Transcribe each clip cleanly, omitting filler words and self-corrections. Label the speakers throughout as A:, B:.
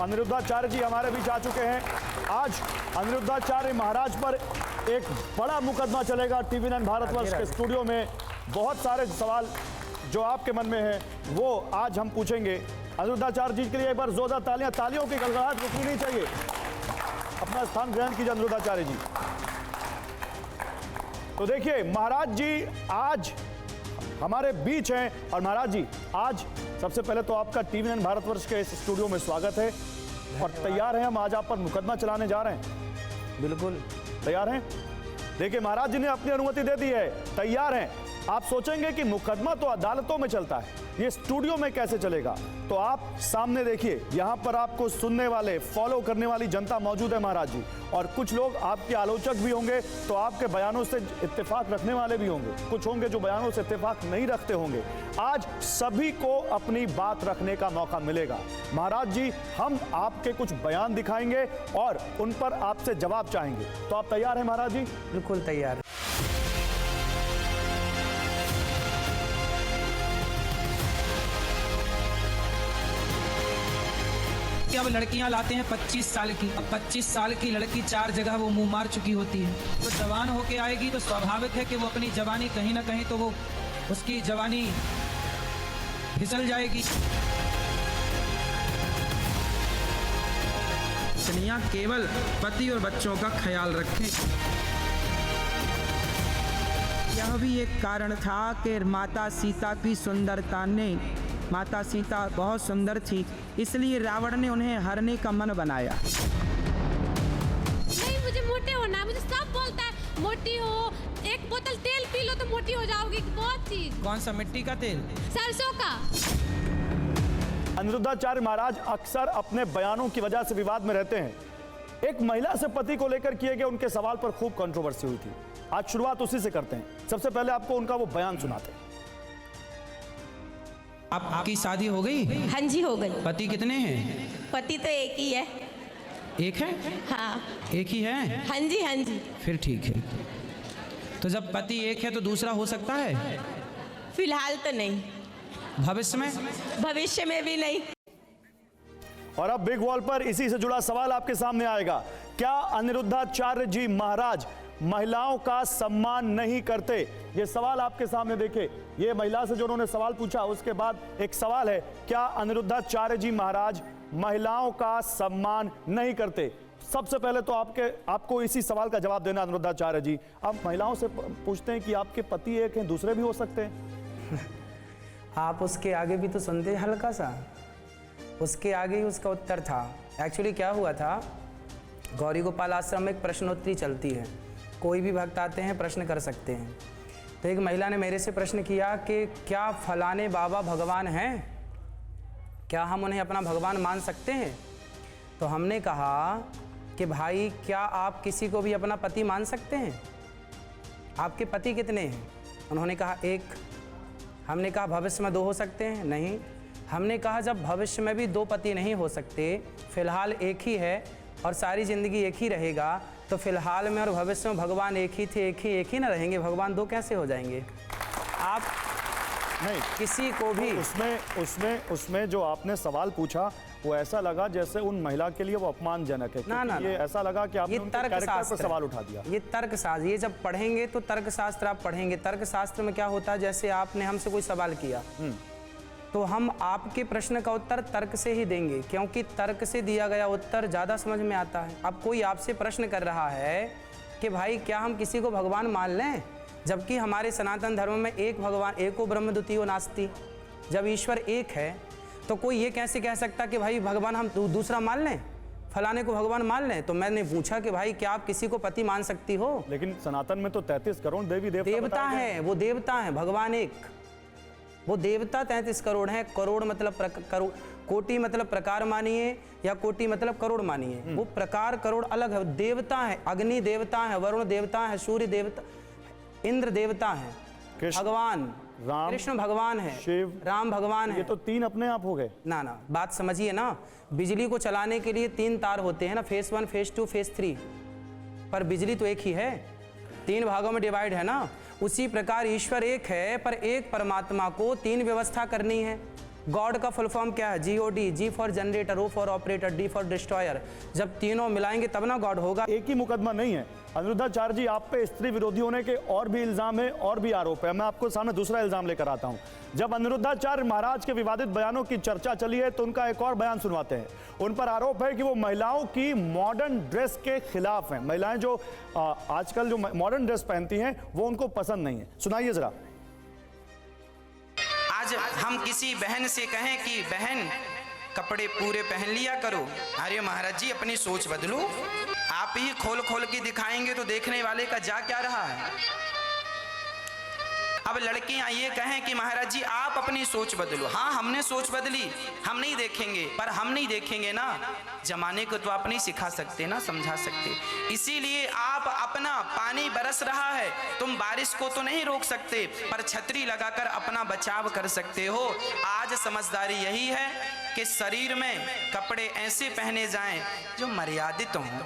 A: अनिरुद्धाचार्य जी हमारे बीच आ चुके हैं। आज अनिरुद्धाचार्य महाराज पर एक बड़ा मुकदमा चलेगा TV9 भारतवर्ष के स्टूडियो में। बहुत सारे सवाल जो आपके मन में है वो आज हम पूछेंगे। अनिरुद्धाचार्य जी के लिए एक बार जोरदार तालियां, तालियों की गड़गड़ाहट रुकनी नहीं चाहिए। अपना स्थान ग्रहण कीजिए अनिरुद्धाचार्य जी। तो देखिए महाराज जी आज हमारे बीच हैं और महाराज जी आज सबसे पहले तो आपका TV9 भारतवर्ष के इस स्टूडियो में स्वागत है और तैयार हैं हम आज आप पर मुकदमा चलाने जा रहे हैं।
B: बिल्कुल
A: तैयार हैं। देखिए महाराज जी ने अपनी अनुमति दे दी है, तैयार हैं। आप सोचेंगे कि मुकदमा तो अदालतों में चलता है, ये स्टूडियो में कैसे चलेगा? तो आप सामने देखिए, यहाँ पर आपको सुनने वाले, फॉलो करने वाली जनता मौजूद है महाराज जी, और कुछ लोग आपके आलोचक भी होंगे तो आपके बयानों से इत्तेफाक रखने वाले भी होंगे, कुछ होंगे जो बयानों से इत्तेफाक नहीं रखते होंगे। आज सभी को अपनी बात रखने का मौका मिलेगा। महाराज जी हम आपके कुछ बयान दिखाएंगे और उन पर आपसे जवाब चाहेंगे। तो आप तैयार हैं महाराज जी?
B: बिल्कुल तैयार।
C: अब लड़कियां लाते हैं 25 साल की, अब 25 साल की लड़की 4 जगह वो मुंह मार चुकी होती है, तो जवान होके आएगी तो स्वाभाविक है कि वो अपनी जवानी कहीं ना कहीं तो वो उसकी जवानी फिसल जाएगी। स्त्रियां केवल पति और बच्चों का ख्याल रखें।
D: यह भी एक कारण था कि माता सीता की सुंदरता ने, माता सीता बहुत सुंदर थी, इसलिए रावण ने उन्हें हरने का मन बनाया।
E: नहीं मुझे मोटे होना है, मुझे सब बोलता है मोटी हो, एक बोतल तेल पी लो तो मोटी हो जाओगी। बहुत चीज।
C: कौन सा? मिट्टी का तेल?
E: सरसों का।
A: अनिरुद्धाचार्य महाराज अक्सर अपने बयानों की वजह से विवाद में रहते हैं। एक महिला से पति को लेकर किए गए उनके सवाल पर खूब कंट्रोवर्सी हुई थी। आज शुरुआत उसी से करते हैं। सबसे पहले आपको उनका वो बयान सुनाते हैं।
C: आपकी शादी हो गई?
F: हाँ जी हो गई।
C: पति कितने हैं?
F: पति तो एक ही है।
C: एक है?
F: हाँ
C: एक ही है?
F: हाँ जी हाँ जी।
C: फिर ठीक है। तो जब पति एक है तो दूसरा हो सकता है?
F: फिलहाल तो नहीं।
C: भविष्य में?
F: भविष्य में भी नहीं।
A: और अब बिग वॉल पर इसी से जुड़ा सवाल आपके सामने आएगा। क्या अनिरुद्धाचार्य जी महाराज महिलाओं का सम्मान नहीं करते? ये सवाल आपके सामने देखिए। ये महिला से जो उन्होंने सवाल पूछा उसके बाद एक सवाल है, क्या अनिरुद्धाचार्य जी महाराज महिलाओं का सम्मान नहीं करते? सबसे पहले तो आपको इसी सवाल का जवाब देना अनिरुद्धाचार्य जी। आप महिलाओं से पूछते हैं कि आपके पति एक हैं, दूसरे भी हो सकते हैं।
B: आप उसके आगे भी तो सुनते हल्का सा, उसके आगे ही उसका उत्तर था। एक्चुअली क्या हुआ था, गौरी गोपाल आश्रम में एक प्रश्नोत्तरी चलती है, कोई भी भक्त आते हैं प्रश्न कर सकते हैं। तो एक महिला ने मेरे से प्रश्न किया कि क्या फलाने बाबा भगवान हैं, क्या हम उन्हें अपना भगवान मान सकते हैं? तो हमने कहा कि भाई क्या आप किसी को भी अपना पति मान सकते हैं? आपके पति कितने हैं? उन्होंने कहा एक। हमने कहा भविष्य में 2 हो सकते हैं? नहीं। हमने कहा जब भविष्य में भी 2 पति नहीं हो सकते, फिलहाल एक ही है और सारी ज़िंदगी एक ही रहेगा, तो फिलहाल में और भविष्य में भगवान एक ही थे, एक ही ना रहेंगे, भगवान 2 कैसे हो जाएंगे? आप
A: नहीं
B: किसी को भी
A: उसमें जो आपने सवाल पूछा वो ऐसा लगा जैसे उन महिला के लिए वो अपमानजनक है।
B: ना
A: ये ऐसा लगा कि आपने उनके कैरेक्टर पर सवाल उठा दिया।
B: ये तर्कशास्त्र, ये जब पढ़ेंगे तो तर्कशास्त्र आप पढ़ेंगे। तर्कशास्त्र में क्या होता है, जैसे आपने हमसे कोई सवाल किया तो हम आपके प्रश्न का उत्तर तर्क से ही देंगे, क्योंकि तर्क से दिया गया उत्तर ज़्यादा समझ में आता है। अब कोई आपसे प्रश्न कर रहा है कि भाई क्या हम किसी को भगवान मान लें, जबकि हमारे सनातन धर्म में एक भगवान, एको ब्रह्म द्वितीयो नास्ति। जब ईश्वर एक है तो कोई ये कैसे कह सकता कि भाई भगवान हम दूसरा मान लें, फलाने को भगवान मान लें? तो मैंने पूछा कि भाई क्या आप किसी को पति मान सकती हो?
A: लेकिन सनातन में तो 33 करोड़ देवी
B: देवता हैं, वो देवता हैं, भगवान एक, वो देवता 33 करोड़ हैं। करोड़ मतलब कोटि मतलब प्रकार मानिए या कोटि मतलब करोड़ मानिए, वो प्रकार करोड़ अलग है। देवता है, अग्नि देवता है, वरुण देवता है, सूर्य देवता, इंद्र देवता है, भगवान
A: राम,
B: कृष्ण भगवान है,
A: शिव,
B: राम भगवान है।
A: ये तो 3 अपने आप हो गए
B: ना बात समझिए ना। बिजली को चलाने के लिए 3 तार होते हैं ना, फेज 1, फेज 2, फेज 3, पर बिजली तो एक ही है, 3 भागों में डिवाइड है ना। उसी प्रकार ईश्वर एक है, पर एक परमात्मा को 3 व्यवस्था करनी है। गॉड का फुल फॉर्म क्या है? GOD, G for generator, O for operator, D for destroyer. जब तीनों मिलाएंगे तब ना गॉड होगा।
A: एक ही मुकदमा नहीं है अनिरुद्धाचार्य जी, आप पे स्त्री विरोधी होने के और भी इल्जाम है और भी आरोप है। मैं आपको सामने दूसरा इल्जाम लेकर आता हूं। जब अनिरुद्धाचार्य महाराज के विवादित बयानों की चर्चा चली है तो उनका एक और बयान सुनवाते हैं। उन पर आरोप है कि वो महिलाओं की मॉडर्न ड्रेस के खिलाफ हैं। महिलाएं जो आजकल जो मॉडर्न ड्रेस पहनती हैं वो उनको पसंद नहीं है। सुनाइए जरा।
G: आज हम किसी बहन से कहें कि बहन कपड़े पूरे पहन लिया करो, अरे महाराज जी अपनी सोच बदलो। आप ही खोल खोल के दिखाएंगे तो देखने वाले का जा क्या रहा है। अब लड़कियां ये कहें कि महाराज जी आप अपनी सोच बदलो। हाँ हमने सोच बदली, हम नहीं देखेंगे, पर हम नहीं देखेंगे ना, जमाने को तो आप नहीं सिखा सकते ना, समझा सकते। इसीलिए आप अपना पानी बरस रहा है, तुम बारिश को तो नहीं रोक सकते, पर छतरी लगाकर अपना बचाव कर सकते हो। आज समझदारी यही है कि शरीर में कपड़े ऐसे पहने जाएं जो मर्यादित हों।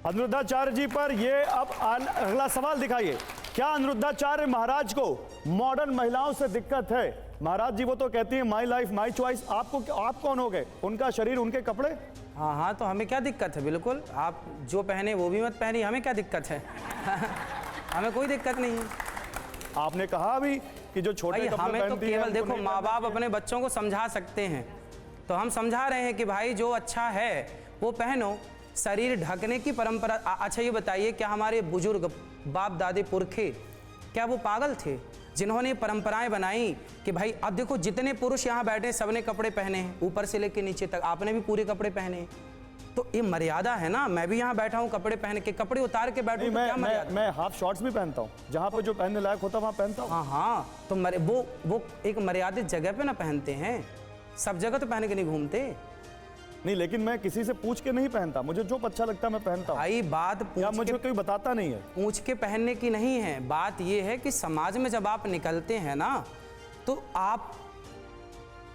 A: अनिरुद्धाचार्य जी पर ये अब अगला सवाल दिखाइए। क्या अनिरुद्धाचार्य महाराज को मॉडर्न महिलाओं से दिक्कत है? महाराज जी वो तो कहती हैं माई लाइफ माई चॉइस। आपको आप कौन हो गए? उनका शरीर उनके कपड़े।
B: हाँ, तो हमें क्या दिक्कत है? बिल्कुल, आप जो पहने वो भी मत पहनिए, हमें क्या दिक्कत है? हमें कोई दिक्कत नहीं है।
A: आपने कहा अभी कि जो छोटे
B: भाई
A: कपड़े
B: हमें तो
A: पहनती है,
B: केवल
A: उनको
B: देखो
A: नहीं
B: माँ
A: पहनना
B: बाप अपने बच्चों को समझा सकते हैं, तो हम समझा रहे हैं कि भाई जो अच्छा है वो पहनो। शरीर ढकने की परंपरा। अच्छा ये बताइए, क्या हमारे बुजुर्ग बाप दादे पुरखे क्या वो पागल थे जिन्होंने परंपराएं बनाई कि भाई अब देखो जितने पुरुष यहाँ बैठे सबने कपड़े पहने हैं ऊपर से लेकर नीचे तक, आपने भी पूरे कपड़े पहने हैं, तो ये मर्यादा है ना। मैं भी यहाँ बैठा हूँ कपड़े पहन के, कपड़े उतार के बैठूं तो क्या मर्यादा?
A: मैं हाफ शॉर्ट्स भी पहनता हूँ, जहाँ पर जो पहनने लायक होता है वहाँ पहनता हूँ।
B: हाँ, तो वो एक मर्यादित जगह पे ना पहनते हैं, सब जगह तो पहन के नहीं घूमते।
A: नहीं, लेकिन मैं किसी से पूछ के नहीं पहनता, मुझे जो अच्छा लगता है मैं पहनता हूँ।
B: भाई बात
A: या मुझे कोई बताता नहीं है।
B: पूछ के पहनने की नहीं है, बात ये है कि समाज में जब आप निकलते हैं ना तो आप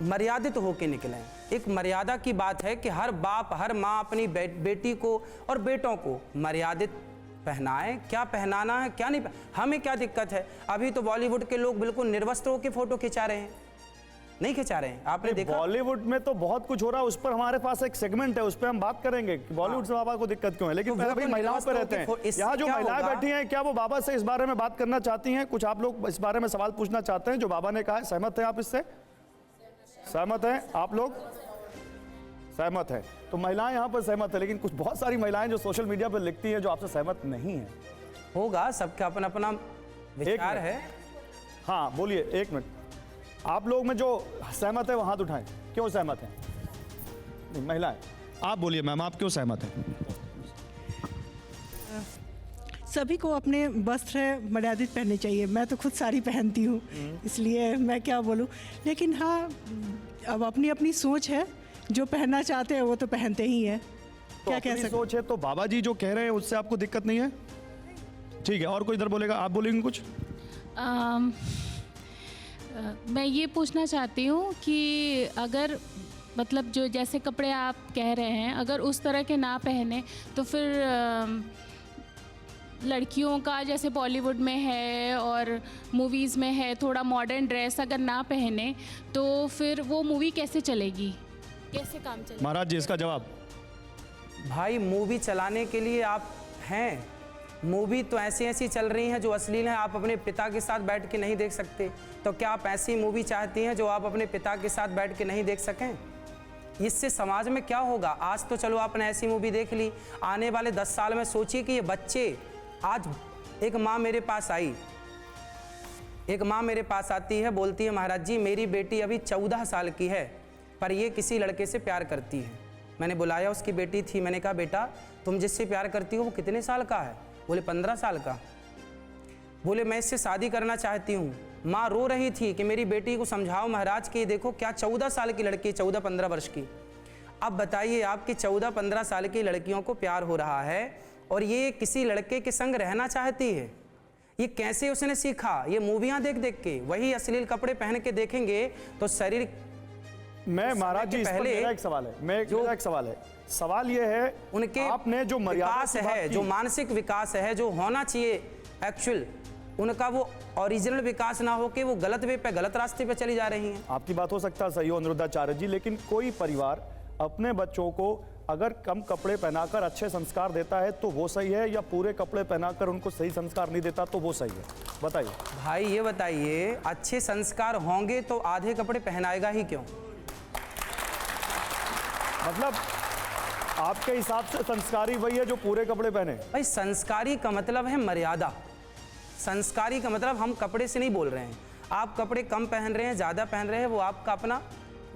B: मर्यादित होके निकलें। एक मर्यादा की बात है कि हर बाप हर माँ अपनी बेटी को और बेटों को मर्यादित पहनाए। क्या पहनाना है क्या नहीं, हमें क्या दिक्कत है? अभी तो बॉलीवुड के लोग बिल्कुल निर्वस्त्र होकर फोटो खिंचा रहे हैं, नहीं खिंचा रहे हैं? आपने देखा?
A: बॉलीवुड में तो बहुत कुछ हो रहा है, उस पर हमारे पास एक सेगमेंट है, उस पर हम बात करेंगे कि बॉलीवुड से बाबा को दिक्कत क्यों है। लेकिन पहले भाई महिलाओं पर रहते हैं। यहाँ जो महिलाएं बैठी हैं, क्या वो बाबा से इस बारे में बात करना चाहती हैं? कुछ आप लोग इस बारे में सवाल पूछना चाहते हैं जो बाबा ने कहा है? सहमत हैं आप इससे? सहमत हैं आप लोग? सहमत है। तो महिलाएं यहाँ पर सहमत है, लेकिन कुछ बहुत सारी महिलाएं जो सोशल मीडिया पर लिखती हैं जो आपसे सहमत नहीं है।
B: होगा, सबका अपना अपना विचार है।
A: हाँ बोलिए, एक मिनट। आप लोग में जो सहमत है वो हाथ उठाएं। क्यों सहमत हैं? नहीं, महिलाएं आप बोलिए मैम, आप क्यों सहमत हैं?
H: सभी को अपने वस्त्र मर्यादित पहनने चाहिए। मैं तो खुद साड़ी पहनती हूँ, इसलिए मैं क्या बोलूँ। लेकिन हाँ, अब अपनी अपनी सोच है, जो पहनना चाहते हैं वो तो पहनते ही हैं।
A: क्या कह सकते? सोच है तो बाबा जी जो कह रहे हैं उससे आपको दिक्कत नहीं है? ठीक है, और कोई इधर बोलेगा? आप बोलेंगे कुछ?
I: मैं ये पूछना चाहती हूँ कि अगर मतलब जो जैसे कपड़े आप कह रहे हैं अगर उस तरह के ना पहने तो फिर लड़कियों का जैसे बॉलीवुड में है और मूवीज़ में है थोड़ा मॉडर्न ड्रेस अगर ना पहने तो फिर वो मूवी कैसे चलेगी, कैसे काम चलेगा?
A: महाराज जी इसका जवाब।
B: भाई मूवी चलाने के लिए आप हैं, मूवी तो ऐसी ऐसी चल रही हैं जो अश्लील हैं, आप अपने पिता के साथ बैठ के नहीं देख सकते, तो क्या आप ऐसी मूवी चाहती हैं जो आप अपने पिता के साथ बैठ के नहीं देख सकें? इससे समाज में क्या होगा? आज तो चलो आपने ऐसी मूवी देख ली, आने वाले 10 साल में सोचिए कि ये बच्चे, आज एक माँ मेरे पास आई, एक माँ मेरे पास आती है, बोलती है महाराज जी मेरी बेटी अभी 14 साल की है पर ये किसी लड़के से प्यार करती है। मैंने बुलाया, उसकी बेटी थी, मैंने कहा बेटा तुम जिससे प्यार करती हो वो कितने साल का है? बोले 15 साल का। बोले मैं इससे शादी करना चाहती हूँ। माँ रो रही थी कि मेरी बेटी को समझाओ महाराज कि देखो क्या 14 साल की लड़की, 14-15 वर्ष की। अब बताइए आपकी 14-15 साल की लड़कियों को प्यार हो रहा है और ये किसी लड़के के संग रहना चाहती है। ये कैसे उसने सीखा? ये मूवियाँ देख देख के, वही अश्लील कपड़े पहन के देखेंगे तो शरीर।
A: मैं महाराज जी पहले एक सवाल है, मेरा एक सवाल है, सवाल ये है उनके आपने जो विकास
B: है, जो मानसिक विकास है जो होना चाहिए एक्चुअल, उनका वो ओरिजिनल विकास ना हो के वो गलत वे पे, गलत रास्ते पे चली जा रही हैं।
A: आपकी बात हो सकता है सही हो अनिरुद्धाचार्य जी, लेकिन कोई परिवार अपने बच्चों को अगर कम कपड़े पहनाकर अच्छे संस्कार देता है तो वो सही है, या पूरे कपड़े पहनाकर उनको सही संस्कार नहीं देता तो वो सही है? बताइए
B: भाई ये बताइए, अच्छे संस्कार होंगे तो आधे कपड़े पहनाएगा ही क्यों?
A: मतलब आपके हिसाब से संस्कारी वही है जो पूरे कपड़े पहने?
B: भाई संस्कारी का मतलब है मर्यादा। संस्कारी का मतलब हम कपड़े से नहीं बोल रहे हैं। आप कपड़े कम पहन रहे हैं, ज़्यादा पहन रहे हैं, वो आपका अपना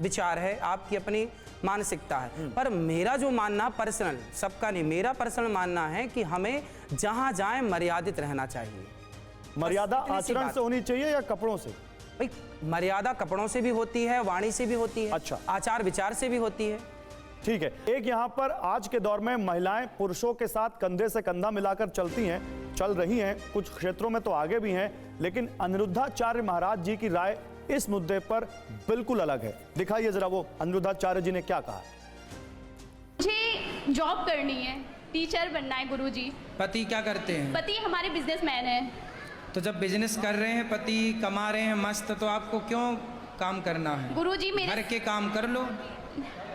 B: विचार है, आपकी अपनी मानसिकता है। पर मेरा जो मानना पर्सनल, सबका नहीं, मेरा पर्सनल मानना है कि हमें जहाँ जाएं मर्यादित रहना चाहिए।
A: मर्यादा आचरण से होनी चाहिए या कपड़ों से?
B: भाई मर्यादा कपड़ों से भी होती है, वाणी से भी होती है,
A: अच्छा,
B: आचार विचार से भी होती है।
A: ठीक है। एक यहाँ पर आज के दौर में महिलाएं पुरुषों के साथ कंधे से कंधा मिलाकर चलती हैं, चल रही हैं, कुछ क्षेत्रों में तो आगे भी हैं, लेकिन अनिरुद्धाचार्य महाराज जी की राय इस मुद्दे पर बिल्कुल अलग है। दिखाइए जरा वो अनिरुद्धाचार्य जी ने क्या कहा।
I: मुझे जॉब करनी है, टीचर बनना है गुरुजी।
C: पति क्या करते हैं?
I: पति हमारे बिजनेसमैन हैं।
C: तो जब बिजनेस कर रहे हैं, पति कमा रहे हैं मस्त, तो आपको क्यों काम करना है?
I: गुरुजी
C: घर
I: मेरे,
C: के काम कर लो।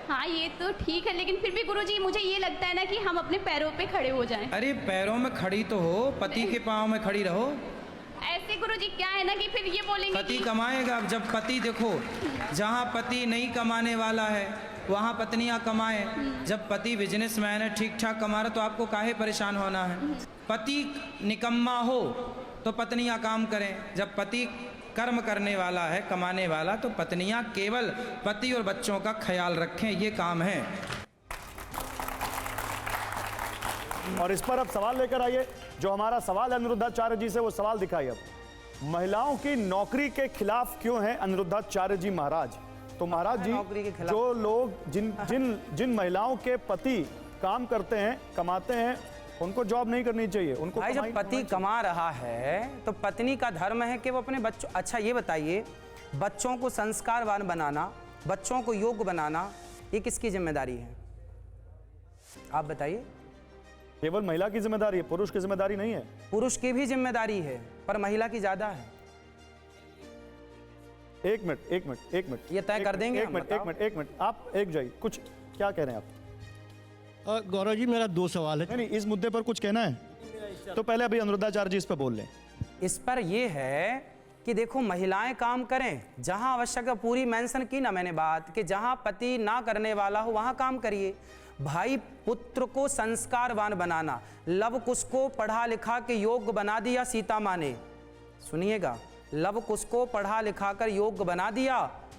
I: हाँ ये तो ठीक है, लेकिन फिर भी गुरुजी मुझे ये लगता है ना कि हम अपने पैरों पे खड़े हो जाएं।
C: अरे पैरों में खड़ी तो हो, पति के पाँव में खड़ी रहो।
I: ऐसे गुरुजी क्या है ना कि फिर ये बोलेंगे
C: पति
I: कि
C: कमाएगा। अब जब पति, देखो जहाँ पति नहीं कमाने वाला है वहाँ पत्नियाँ कमाएं। जब पति बिजनेसमैन है, ठीक ठाक कमा रहा, तो आपको काहे परेशान होना है? पति निकम्मा हो तो पत्नियाँ काम करें। जब पति कर्म करने वाला है, कमाने वाला, तो पत्नियाँ केवल पति और बच्चों का ख्याल रखें, ये काम है।
A: और इस पर अब सवाल लेकर आइए। जो हमारा सवाल है अनिरुद्धाचार्य जी से, वो सवाल दिखाइए। अब महिलाओं की नौकरी के खिलाफ क्यों है अनिरुद्धाचार्य जी महाराज? तो महाराज जी, जो लोग जिन महिलाओं के पति काम करते हैं, कमाते हैं, उनको जॉब नहीं करनी चाहिए। उनको
B: भाई जब पति कमा रहा है तो पत्नी का धर्म है कि वो अपने बच्चों, अच्छा ये बताइए, बच्चों को संस्कारवान बनाना, बच्चों को योग्य बनाना, ये किसकी जिम्मेदारी है? आप बताइए।
A: केवल महिला की जिम्मेदारी है, पुरुष की जिम्मेदारी नहीं है।
B: पुरुष की भी जिम्मेदारी है, पर महिला की ज्यादा है।
A: एक मिनट
B: ये तय कर देंगे।
A: एक मिनट आप एक जाइए। कुछ क्या कह रहे हैं आप?
J: गौरव जी, मेरा 2 सवाल है।
A: नहीं, इस मुद्दे पर कुछ कहना है तो पहले अभी अनिरुद्धाचार्य जी इस पर बोल लें।
B: इस पर यह है कि देखो, महिलाएं काम करें जहां आवश्यक है। पूरी मेंशन की ना मैंने बात कि जहां पति ना करने वाला हो वहां काम करिए। भाई पुत्र को संस्कारवान बनाना, लव कुश को पढ़ा लिखा के योग्य बना दिया सीता माँ ने। सुनिएगा, लव कुश को पढ़ा लिखा कर योग्य बना दिया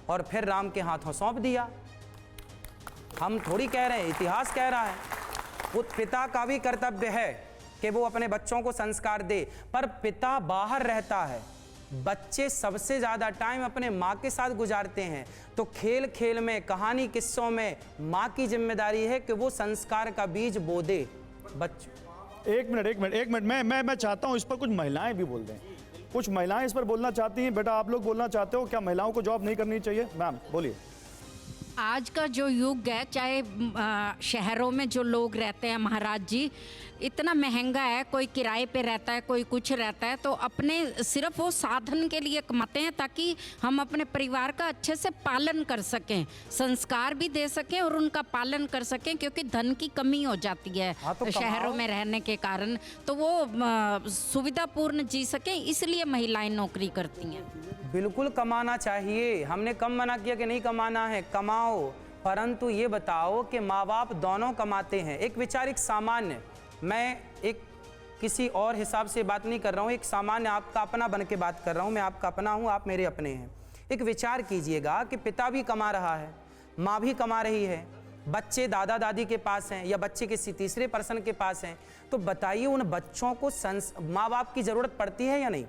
B: और फिर राम के हाथों सौंप दिया। हम थोड़ी कह रहे हैं, इतिहास कह रहा है। वो पिता का भी कर्तव्य है कि वो अपने बच्चों को संस्कार दे, पर पिता बाहर रहता है, बच्चे सबसे ज्यादा टाइम अपने माँ के साथ गुजारते हैं। तो खेल खेल में, कहानी किस्सों में माँ की जिम्मेदारी है कि वो संस्कार का बीज बो दे बच्चों।
A: एक मिनट मैं चाहता हूं इस पर कुछ महिलाएं भी बोल दें। कुछ महिलाएं इस पर बोलना चाहती हैं। बेटा, आप लोग बोलना चाहते हो क्या महिलाओं को जॉब नहीं करनी चाहिए? मैम बोलिए।
K: आज का जो युग है, चाहे शहरों में जो लोग रहते हैं महाराज जी, इतना महंगा है, कोई किराए पे रहता है, कोई कुछ रहता है, तो अपने सिर्फ वो साधन के लिए कमाते हैं ताकि हम अपने परिवार का अच्छे से पालन कर सकें, संस्कार भी दे सकें और उनका पालन कर सकें, क्योंकि धन की कमी हो जाती है शहरों में रहने के कारण, तो वो सुविधापूर्ण जी सकें, इसलिए महिलाएं नौकरी करती हैं।
B: बिल्कुल कमाना चाहिए, हमने कम मना किया कि नहीं कमाना है, कमाओ, परंतु ये बताओ कि माँ बाप दोनों कमाते हैं। एक विचार, एक सामान्य, मैं एक किसी और हिसाब से बात नहीं कर रहा हूँ, एक सामान्य आपका अपना बन के बात कर रहा हूँ। मैं आपका अपना हूँ, आप मेरे अपने हैं। एक विचार कीजिएगा कि पिता भी कमा रहा है, माँ भी कमा रही है, बच्चे दादा दादी के पास हैं या बच्चे किसी तीसरे पर्सन के पास हैं, तो बताइए उन बच्चों को माँ बाप की ज़रूरत पड़ती है या नहीं?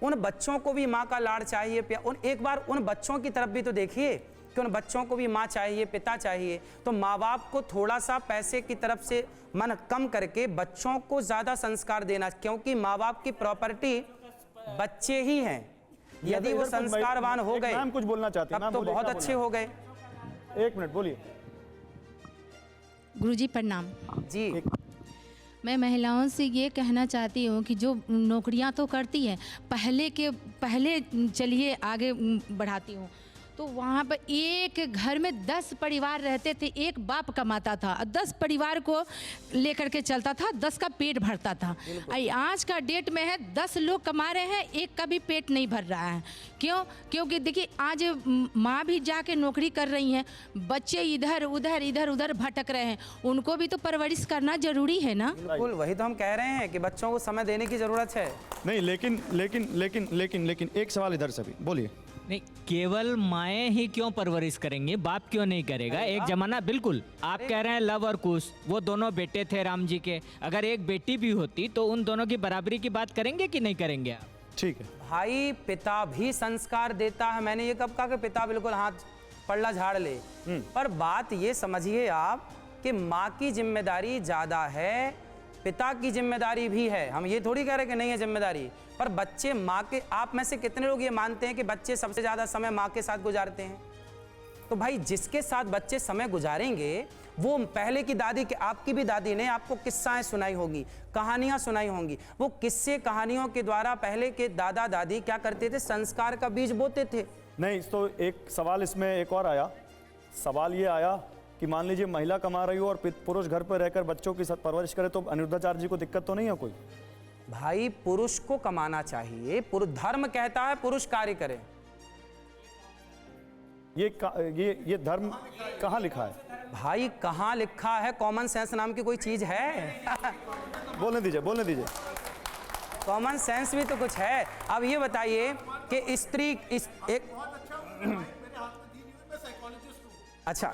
B: उन बच्चों को भी माँ का लाड़ चाहिए, एक बार उन बच्चों की तरफ भी तो देखिए कि उन बच्चों को भी माँ चाहिए, पिता चाहिए। तो माँ बाप को थोड़ा सा पैसे की तरफ से मन कम करके बच्चों को ज़्यादा संस्कार देना, क्योंकि माँ बाप की प्रॉपर्टी बच्चे ही हैं। यदि वो संस्कारवान हो गए,
A: मैम कुछ बोलना चाहती हैं,
B: तब तो बहुत अच्छे हो गए।
A: एक मिनट बोलिए।
K: गुरुजी प्रणाम
B: जी।
L: मैं महिलाओं से ये कहना चाहती हूँ कि जो नौकरियाँ तो करती हैं, पहले चलिए आगे बढ़ाती हूँ, तो वहाँ पर एक घर में 10 परिवार रहते थे, एक बाप कमाता था, 10 परिवार को लेकर के चलता था, 10 का पेट भरता था। आज का डेट में है 10 लोग कमा रहे हैं, एक का भी पेट नहीं भर रहा है। क्यों? क्योंकि देखिए आज माँ भी जाके नौकरी कर रही हैं, बच्चे इधर उधर भटक रहे हैं, उनको भी तो परवरिश करना जरूरी है ना।
B: बिल्कुल, वही तो हम कह रहे हैं कि बच्चों को समय देने की ज़रूरत है।
A: नहीं, लेकिन एक सवाल इधर से भी बोलिए।
M: नहीं, केवल माएँ ही क्यों परवरिश करेंगे, बाप क्यों नहीं करेगा? एक जमाना, बिल्कुल आप कह रहे हैं लव और कुश, वो दोनों बेटे थे राम जी के, अगर एक बेटी भी होती तो उन दोनों की बराबरी की बात करेंगे कि नहीं करेंगे आप?
A: ठीक है
B: भाई, पिता भी संस्कार देता है। मैंने ये कब कहा कि पिता बिल्कुल हाथ पल्ला झाड़ ले, पर बात ये समझिए आप कि माँ की जिम्मेदारी ज़्यादा है, पिता की जिम्मेदारी भी है। हम ये थोड़ी कह रहे कि नहीं है जिम्मेदारी, पर बच्चे माँ के, आप में से कितने लोग ये मानते हैं कि बच्चे सबसे ज़्यादा समय माँ के साथ गुजारते हैं? तो भाई जिसके साथ बच्चे समय गुजारेंगे वो पहले की दादी के, आपकी भी दादी ने आपको किस्साएं सुनाई होगी, कहानियां सुनाई होंगी। वो किस्से कहानियों के द्वारा पहले के दादा दादी क्या करते थे? संस्कार का बीज बोते थे।
A: नहीं, तो एक सवाल इसमें एक और आया। सवाल ये आया कि मान लीजिए महिला कमा रही हो और पुरुष घर पर रहकर बच्चों की परवरिश करे, तो अनिरुद्धाचार्य जी को दिक्कत तो नहीं है कोई?
B: भाई पुरुष को कमाना चाहिए, धर्म कहता है पुरुष कार्य करे।
A: ये धर्म कहाँ लिखा है?
B: भाई कहाँ लिखा है? कॉमन सेंस नाम की कोई चीज है?
A: बोलने दीजिए।
B: कॉमन सेंस भी तो कुछ है। अब ये बताइए कि स्त्री अच्छा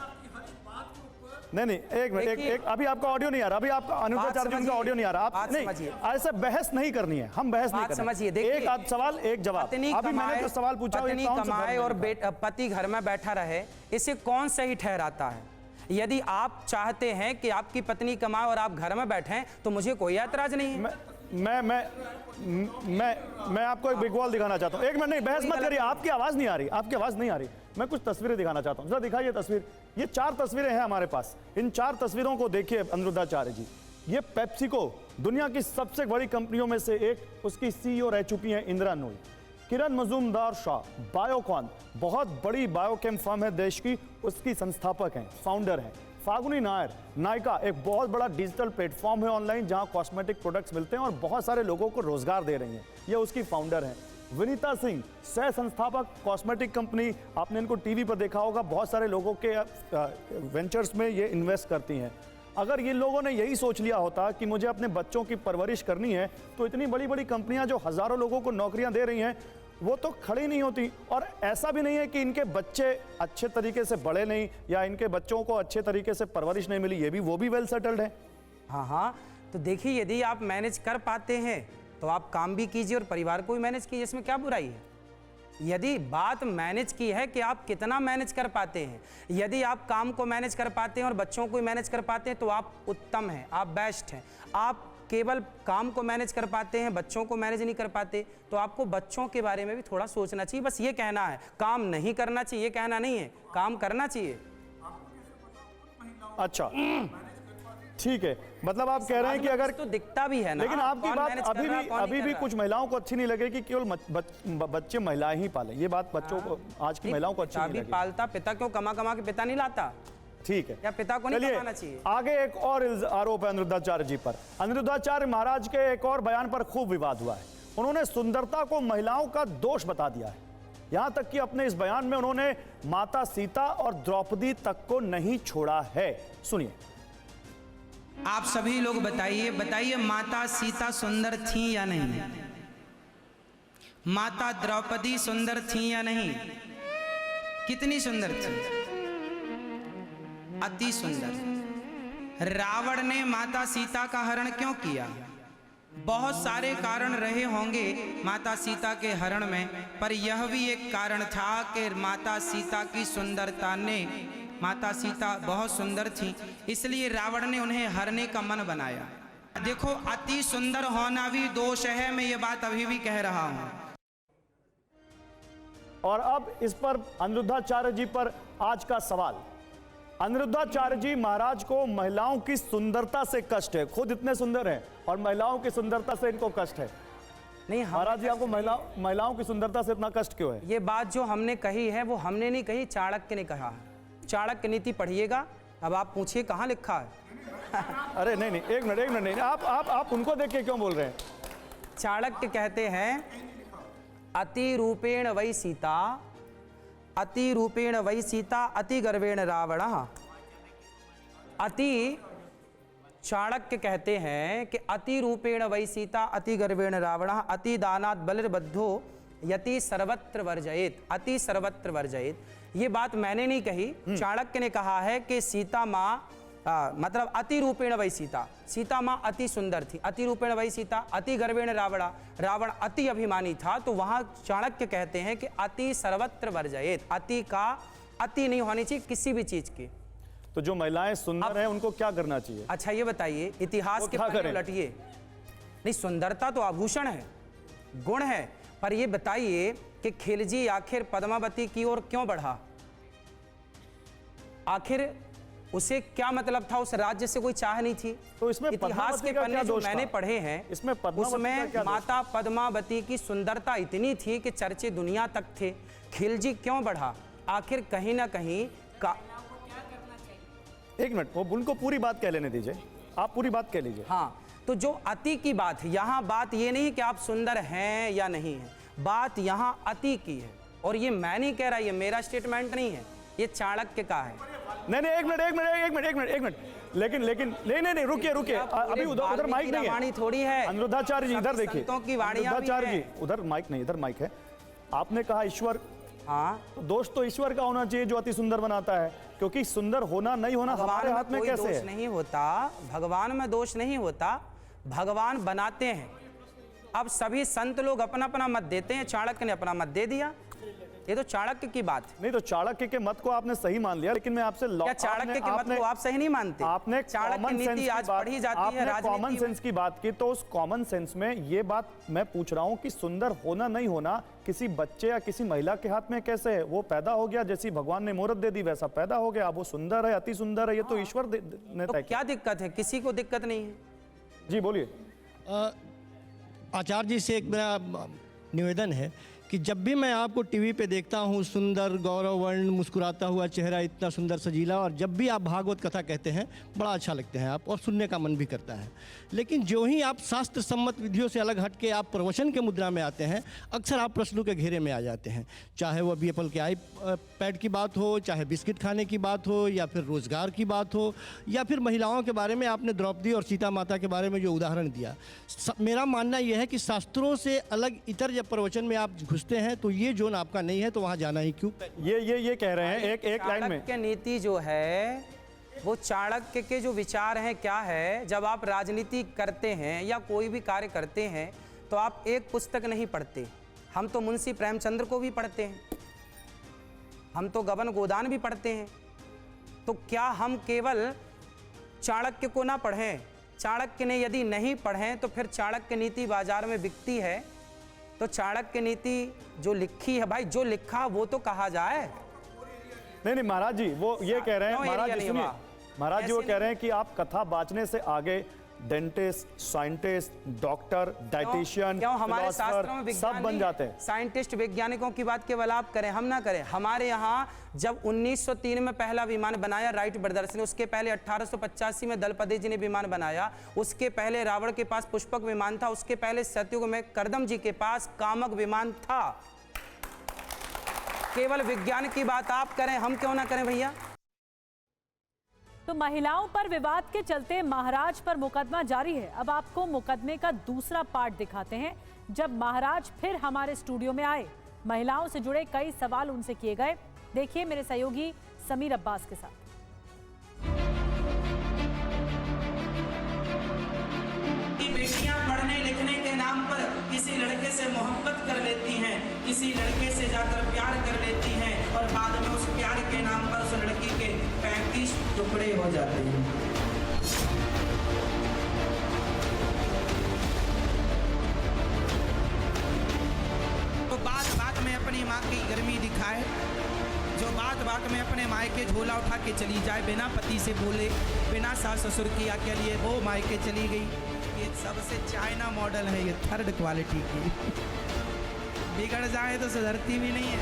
A: नहीं, एक मिनट, अभी आपका ऑडियो नहीं आ रहा, अभी आपका अनिरुद्धाचार्य जी का ऑडियो नहीं आ रहा। आप नहीं, ऐसे बहस नहीं करनी है, हम बहस नहीं करनी।
B: समझिए,
A: एक सवाल एक जवाब। अभी मैंने जो सवाल पूछा,
B: पत्नी कमाए और पति घर में बैठा रहे, इसे कौन सही ठहराता है? यदि आप चाहते हैं कि आपकी पत्नी कमाए और आप घर में बैठें तो मुझे कोई ऐतराज नहीं है।
A: मैं आपको एक बिग वॉल दिखाना चाहता हूँ। एक मिनट, नहीं बहस मत करिए, आपकी आवाज नहीं आ रही। मैं कुछ तस्वीरें दिखाना चाहता हूँ, जरा दिखाइए तस्वीर। ये 4 तस्वीरें हैं हमारे पास। इन 4 तस्वीरों को देखिए अनिरुद्धाचार्य जी। ये पेप्सिको, दुनिया की सबसे बड़ी कंपनियों में से एक, उसकी CEO रह चुकी हैं इंदिरा नूई। किरण मजूमदार शाह, बायोकॉन, बहुत बड़ी बायोकेम फर्म है देश की, उसकी संस्थापक हैं, फाउंडर हैं। फागुनी नायर, नायका, एक बहुत बड़ा डिजिटल प्लेटफॉर्म है ऑनलाइन जहां कॉस्मेटिक प्रोडक्ट्स मिलते हैं और बहुत सारे लोगों को रोजगार दे रही हैं, ये उसकी फाउंडर हैं। विनीता सिंह, सह संस्थापक, कॉस्मेटिक कंपनी, आपने इनको टीवी पर देखा होगा, बहुत सारे लोगों के वेंचर्स में ये इन्वेस्ट करती हैं। अगर ये लोगों ने यही सोच लिया होता कि मुझे अपने बच्चों की परवरिश करनी है, तो इतनी बड़ी बड़ी कंपनियां जो हजारों लोगों को नौकरियां दे रही हैं वो तो खड़ी नहीं होती। और ऐसा भी नहीं है कि इनके बच्चे अच्छे तरीके से बढ़े नहीं या इनके बच्चों को अच्छे तरीके से परवरिश नहीं मिली, वो भी वेल सेटल्ड है।
B: हाँ, तो देखिए, यदि आप मैनेज कर पाते हैं तो आप काम भी कीजिए और परिवार को भी मैनेज कीजिए, इसमें क्या बुराई है? यदि बात मैनेज की है कि आप कितना मैनेज कर पाते हैं, यदि आप काम को मैनेज कर पाते हैं और बच्चों को मैनेज कर पाते हैं तो आप उत्तम हैं, आप बेस्ट हैं। आप केवल काम को मैनेज कर पाते हैं, बच्चों को मैनेज नहीं कर पाते, तो आपको बच्चों के बारे में भी थोड़ा सोचना चाहिए। बस ये कहना है, काम नहीं करना चाहिए, ये कहना नहीं है, काम करना चाहिए।
A: अच्छा, ठीक है, मतलब आप कह रहे हैं कि अगर
B: तो दिखता भी है ना,
A: लेकिन आपकी बात अभी भी कुछ महिलाओं को अच्छी नहीं लगेगी केवल बच्चे महिलाएं ही पालें। ये बात बच्चों को, आज की महिलाओं को अच्छी नहीं लगेगी।
B: पालता पिता क्यों, कमा के पिता नहीं लाता?
A: ठीक है,
B: या पिता को नहीं कमाना चाहिए?
A: आगे एक और आरोप है अनिरुद्धाचार्य जी पर। अनिरुद्धाचार्य महाराज के एक और बयान पर खूब विवाद हुआ है। उन्होंने सुंदरता को महिलाओं का दोष बता दिया है। यहां तक कि अपने इस बयान में उन्होंने माता सीता और द्रौपदी तक को नहीं छोड़ा है। सुनिए।
G: आप सभी लोग बताइए माता सीता सुंदर थी या नहीं? माता द्रौपदी सुंदर थी या नहीं? कितनी सुंदर थी? अति सुंदर। रावण ने माता सीता का हरण क्यों किया? बहुत सारे कारण रहे होंगे माता सीता के हरण में, पर यह भी एक कारण था कि माता सीता की सुंदरता ने, माता सीता बहुत सुंदर थी, इसलिए रावण ने उन्हें हरने का मन बनाया। देखो, अति सुंदर होना भी दोष है, मैं ये बात अभी भी कह रहा हूं।
A: और अब इस पर अनिरुद्धाचार्य जी पर आज का सवाल अनिरुद्धाचार्य जी महाराज को महिलाओं की सुंदरता से कष्ट है, खुद इतने सुंदर हैं और महिलाओं की सुंदरता से इनको कष्ट है।
B: नहीं
A: महाराज जी आपको महिलाओं की सुंदरता से इतना कष्ट क्यों है?
B: ये बात जो हमने कही है वो हमने नहीं कही, चाणक्य ने कहा है। चाणक्य नीति पढ़िएगा, अब आप पूछिए कहाँ लिखा है।
A: अरे नहीं, एक मिनट नहीं, आप उनको देख के क्यों बोल रहे हैं?
B: चाणक्य कहते हैं अति रूपेण वै सीता, अति रूपेण वै सीता, अति गर्वेण रावणः। अति, चाणक्य कहते हैं कि अति रूपेण वै सीता, अति गर्वेण रावणः, अति दानात् बलिर्बद्धो यति सर्वत्र वर्जयेत, अति सर्वत्र वर्जयेत। ये बात मैंने नहीं कही, चाणक्य ने कहा है कि सीता माँ मतलब अति रूपेण वै सीता, सीता माँ अति सुंदर थी, अति रूपेण वै सीता, अति गर्वेण रावणा, रावण अति अभिमानी था। तो वहां चाणक्य कहते हैं कि अति सर्वत्र वर्जयेत, अति का अति नहीं होनी चाहिए किसी भी चीज की।
A: तो जो महिलाएं सुंदर हैं उनको क्या करना चाहिए?
B: अच्छा ये बताइए, इतिहास के पन्ने उलटिए। नहीं, सुंदरता तो आभूषण है, गुण है, पर ये बताइए कि खिलजी आखिर पद्मावती की ओर क्यों बढ़ा? आखिर उसे क्या मतलब था? उस राज्य से कोई चाह नहीं थी।
A: तो इसमें
B: इतिहास के पन्ने जो मैंने पढ़े हैं
A: उसमें
B: माता पद्मावती की सुंदरता इतनी थी कि चर्चे दुनिया तक थे। खिलजी क्यों बढ़ा? आखिर कहीं ना कहीं का।
A: एक मिनट, वो उनको पूरी बात कह लेने दीजिए, आप पूरी बात कह लीजिए।
B: हाँ, तो जो अति की बात है, यहाँ बात ये नहीं कि आप सुंदर हैं या नहीं है, बात यहाँ अति की है। और ये मैं नहीं कह रहा, ये मेरा स्टेटमेंट नहीं है, ये चाणक्य का है।
A: नहीं, एक मिनट, लेकिन नहीं, रुकिए, अभी उधर माइक नहीं है।
B: थोड़ी है
A: अनिरुद्धाचार्य जी इधर देखिए,
B: अनिरुद्धाचार्य
A: जी उधर माइक नहीं, इधर माइक है। आपने कहा ईश्वर,
B: हाँ,
A: तो दोष तो ईश्वर का होना चाहिए जो अति सुंदर बनाता है, क्योंकि सुंदर होना नहीं होना हमारे हाथ में कैसे है?
B: नहीं होता, भगवान में दोष नहीं होता, भगवान बनाते हैं। अब सभी संत लोग अपना अपना मत देते हैं, चाणक्य ने अपना मत दे दिया, ये तो चाणक्य की बात है।
A: नहीं, तो चाणक्य के मत को आपने सही मान लिया, लेकिन मैं आपसे
B: चाणक्य के मत को आप सही नहीं मानते?
A: आपने
B: चाणक्य नीति आज पढ़ी जाती है,
A: कॉमन सेंस की बात की, तो उस कॉमन सेंस में ये बात मैं पूछ रहा हूँ कि सुंदर होना नहीं होना किसी बच्चे या किसी महिला के हाथ में कैसे है? वो पैदा हो गया, जैसी भगवान ने मुहूर्त दे दी वैसा पैदा हो गया, अब वो सुंदर है, अति सुंदर है, ये तो ईश्वर ने तय किया।
B: क्या दिक्कत है? किसी को दिक्कत नहीं है।
A: जी बोलिए।
J: आचार्य जी से एक मेरा निवेदन है कि जब भी मैं आपको टीवी पे देखता हूँ, सुंदर गौरवर्ण मुस्कुराता हुआ चेहरा, इतना सुंदर सजीला, और जब भी आप भागवत कथा कहते हैं बड़ा अच्छा लगता है आप, और सुनने का मन भी करता है। लेकिन जो ही आप शास्त्र सम्मत विधियों से अलग हट के आप प्रवचन के मुद्रा में आते हैं, अक्सर आप प्रश्नों के घेरे में आ जाते हैं। चाहे वो अभी एप्पल के आईपैड की बात हो, चाहे बिस्किट खाने की बात हो, या फिर रोजगार की बात हो, या फिर महिलाओं के बारे में आपने द्रौपदी और सीता माता के बारे में जो उदाहरण दिया। मेरा मानना यह है कि शास्त्रों से अलग इतर जब प्रवचन में आप घुसते हैं तो ये जोन आपका नहीं है, तो वहां जाना ही क्यों?
A: ये कह रहे हैं एक लाइन में।
B: चाणक्य नीति जो है वो चाणक्य के जो विचार हैं क्या है, जब आप राजनीति करते हैं या कोई भी कार्य करते हैं तो आप एक पुस्तक नहीं पढ़ते। हम तो मुंशी प्रेमचंद्र को भी पढ़ते हैं, हम तो गबन गोदान भी पढ़ते हैं। तो क्या हम केवल चाणक्य को ना पढ़ें? चाणक्य ने यदि नहीं पढ़ें तो फिर चाणक्य नीति बाजार में बिकती है। तो चाणक्य नीति जो लिखी है, भाई जो लिखा वो तो कहा जाए।
A: नहीं महाराज जी, वो ये कह रहे हैं, महाराज जी सुनिए, महाराज जी वो कह रहे हैं कि आप कथा बांचने से आगे डेंटिस्ट, साइंटिस्ट, डॉक्टर, डाइटिशियन,
B: क्यों हमारे शास्त्रों में
A: सब बन जाते हैं।
B: साइंटिस्ट, वैज्ञानिकों की बात केवल आप करें, हम ना करें। हमारे यहाँ जब 1903 में पहला विमान बनाया राइट ब्रदर्स ने, उसके पहले 1885 में दलपति जी ने विमान बनाया, उसके पहले रावण के पास पुष्पक विमान था, उसके पहले सतयुग में करदम जी के पास कामक विमान था। केवल विज्ञान की बात आप करें, हम क्यों ना करें भैया?
N: तो महिलाओं पर विवाद के चलते महाराज पर मुकदमा जारी है। अब आपको मुकदमे का दूसरा पार्ट दिखाते हैं, जब महाराज फिर हमारे स्टूडियो में आए। महिलाओं से जुड़े कई सवाल उनसे किए गए। देखिए मेरे सहयोगी समीर अब्बास के साथ।
G: बेटियां पढ़ने लिखने के नाम पर किसी लड़के से मोहब्बत कर लेती हैं, किसी लड़के से जाकर प्यार कर लेती हैं, और बाद में उस प्यार के नाम पर उस लड़की के 35 टुकड़े हो जाते हैं। तो बात बात में अपनी माँ की गर्मी दिखाए, जो बात बात में अपने मायके झोला उठा के चली जाए, बिना पति से बोले, बिना सास ससुर की के लिए वो मायके चली गई। ये सबसे चाइना मॉडल है, ये 3rd क्वालिटी की। बिगड़ जाए तो सुधरती भी नहीं है।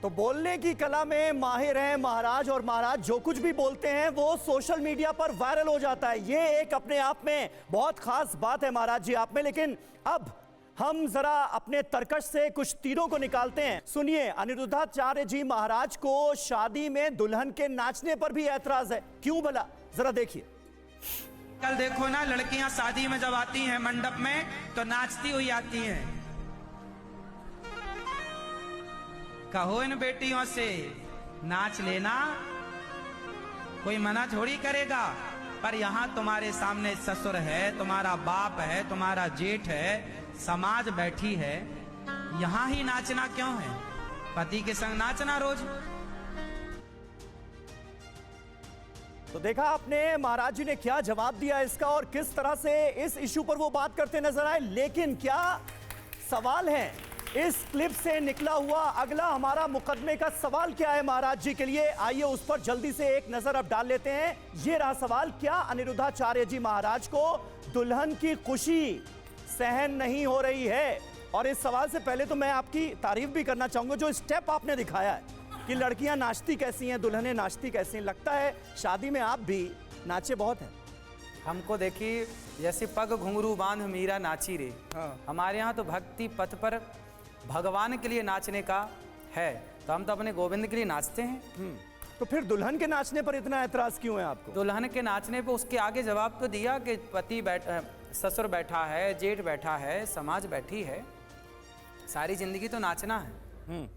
J: तो बोलने की कला में माहिर हैं महाराज, और महाराज जो कुछ भी बोलते हैं वो सोशल मीडिया पर वायरल हो जाता है। ये एक अपने आप में बहुत खास बात है महाराज जी आप में। लेकिन अब हम जरा अपने तर्कश से कुछ तीरों को निकालते हैं। सुनिए, अनिरुद्धाचार्य जी महाराज को शादी में दुल्हन के नाचने पर भी ऐतराज है, क्यों भला, जरा देखिए।
G: कल देखो ना, लड़कियां शादी में जब आती हैं मंडप में तो नाचती हुई आती हैं। कहो इन बेटियों से नाच लेना, कोई मना थोड़ी करेगा। पर यहाँ तुम्हारे सामने ससुर है, तुम्हारा बाप है, तुम्हारा जेठ है, समाज बैठी है, यहाँ ही नाचना क्यों है? पति के संग नाचना रोज।
J: तो देखा आपने महाराज जी ने क्या जवाब दिया इसका, और किस तरह से इस इशू पर वो बात करते नजर आए। लेकिन क्या सवाल है इस क्लिप से निकला हुआ, अगला हमारा मुकदमे का सवाल क्या है महाराज जी के लिए, आइए उस पर जल्दी से एक नजर अब डाल लेते हैं। ये रहा सवाल, क्या अनिरुद्धाचार्य जी महाराज को दुल्हन की खुशी सहन नहीं हो रही है? और इस सवाल से पहले तो मैं आपकी तारीफ भी करना चाहूंगा, जो स्टेप आपने दिखाया है कि लड़कियां नाचती कैसी हैं, दुल्हनें नाचती कैसी हैं। लगता है शादी में आप भी नाचे बहुत हैं।
B: हमको देखिए, जैसे पग घुंघरू बांध मीरा नाची रे, हमारे यहाँ तो भक्ति पथ पर भगवान के लिए नाचने का है, तो हम तो अपने गोविंद के लिए नाचते हैं।
J: तो फिर दुल्हन के नाचने पर इतना ऐतराज क्यों है आपको?
B: दुल्हन के नाचने पे उसके आगे जवाब तो दिया कि पति ससुर बैठा है, जेठ बैठा है, समाज बैठी है, सारी जिंदगी तो नाचना है।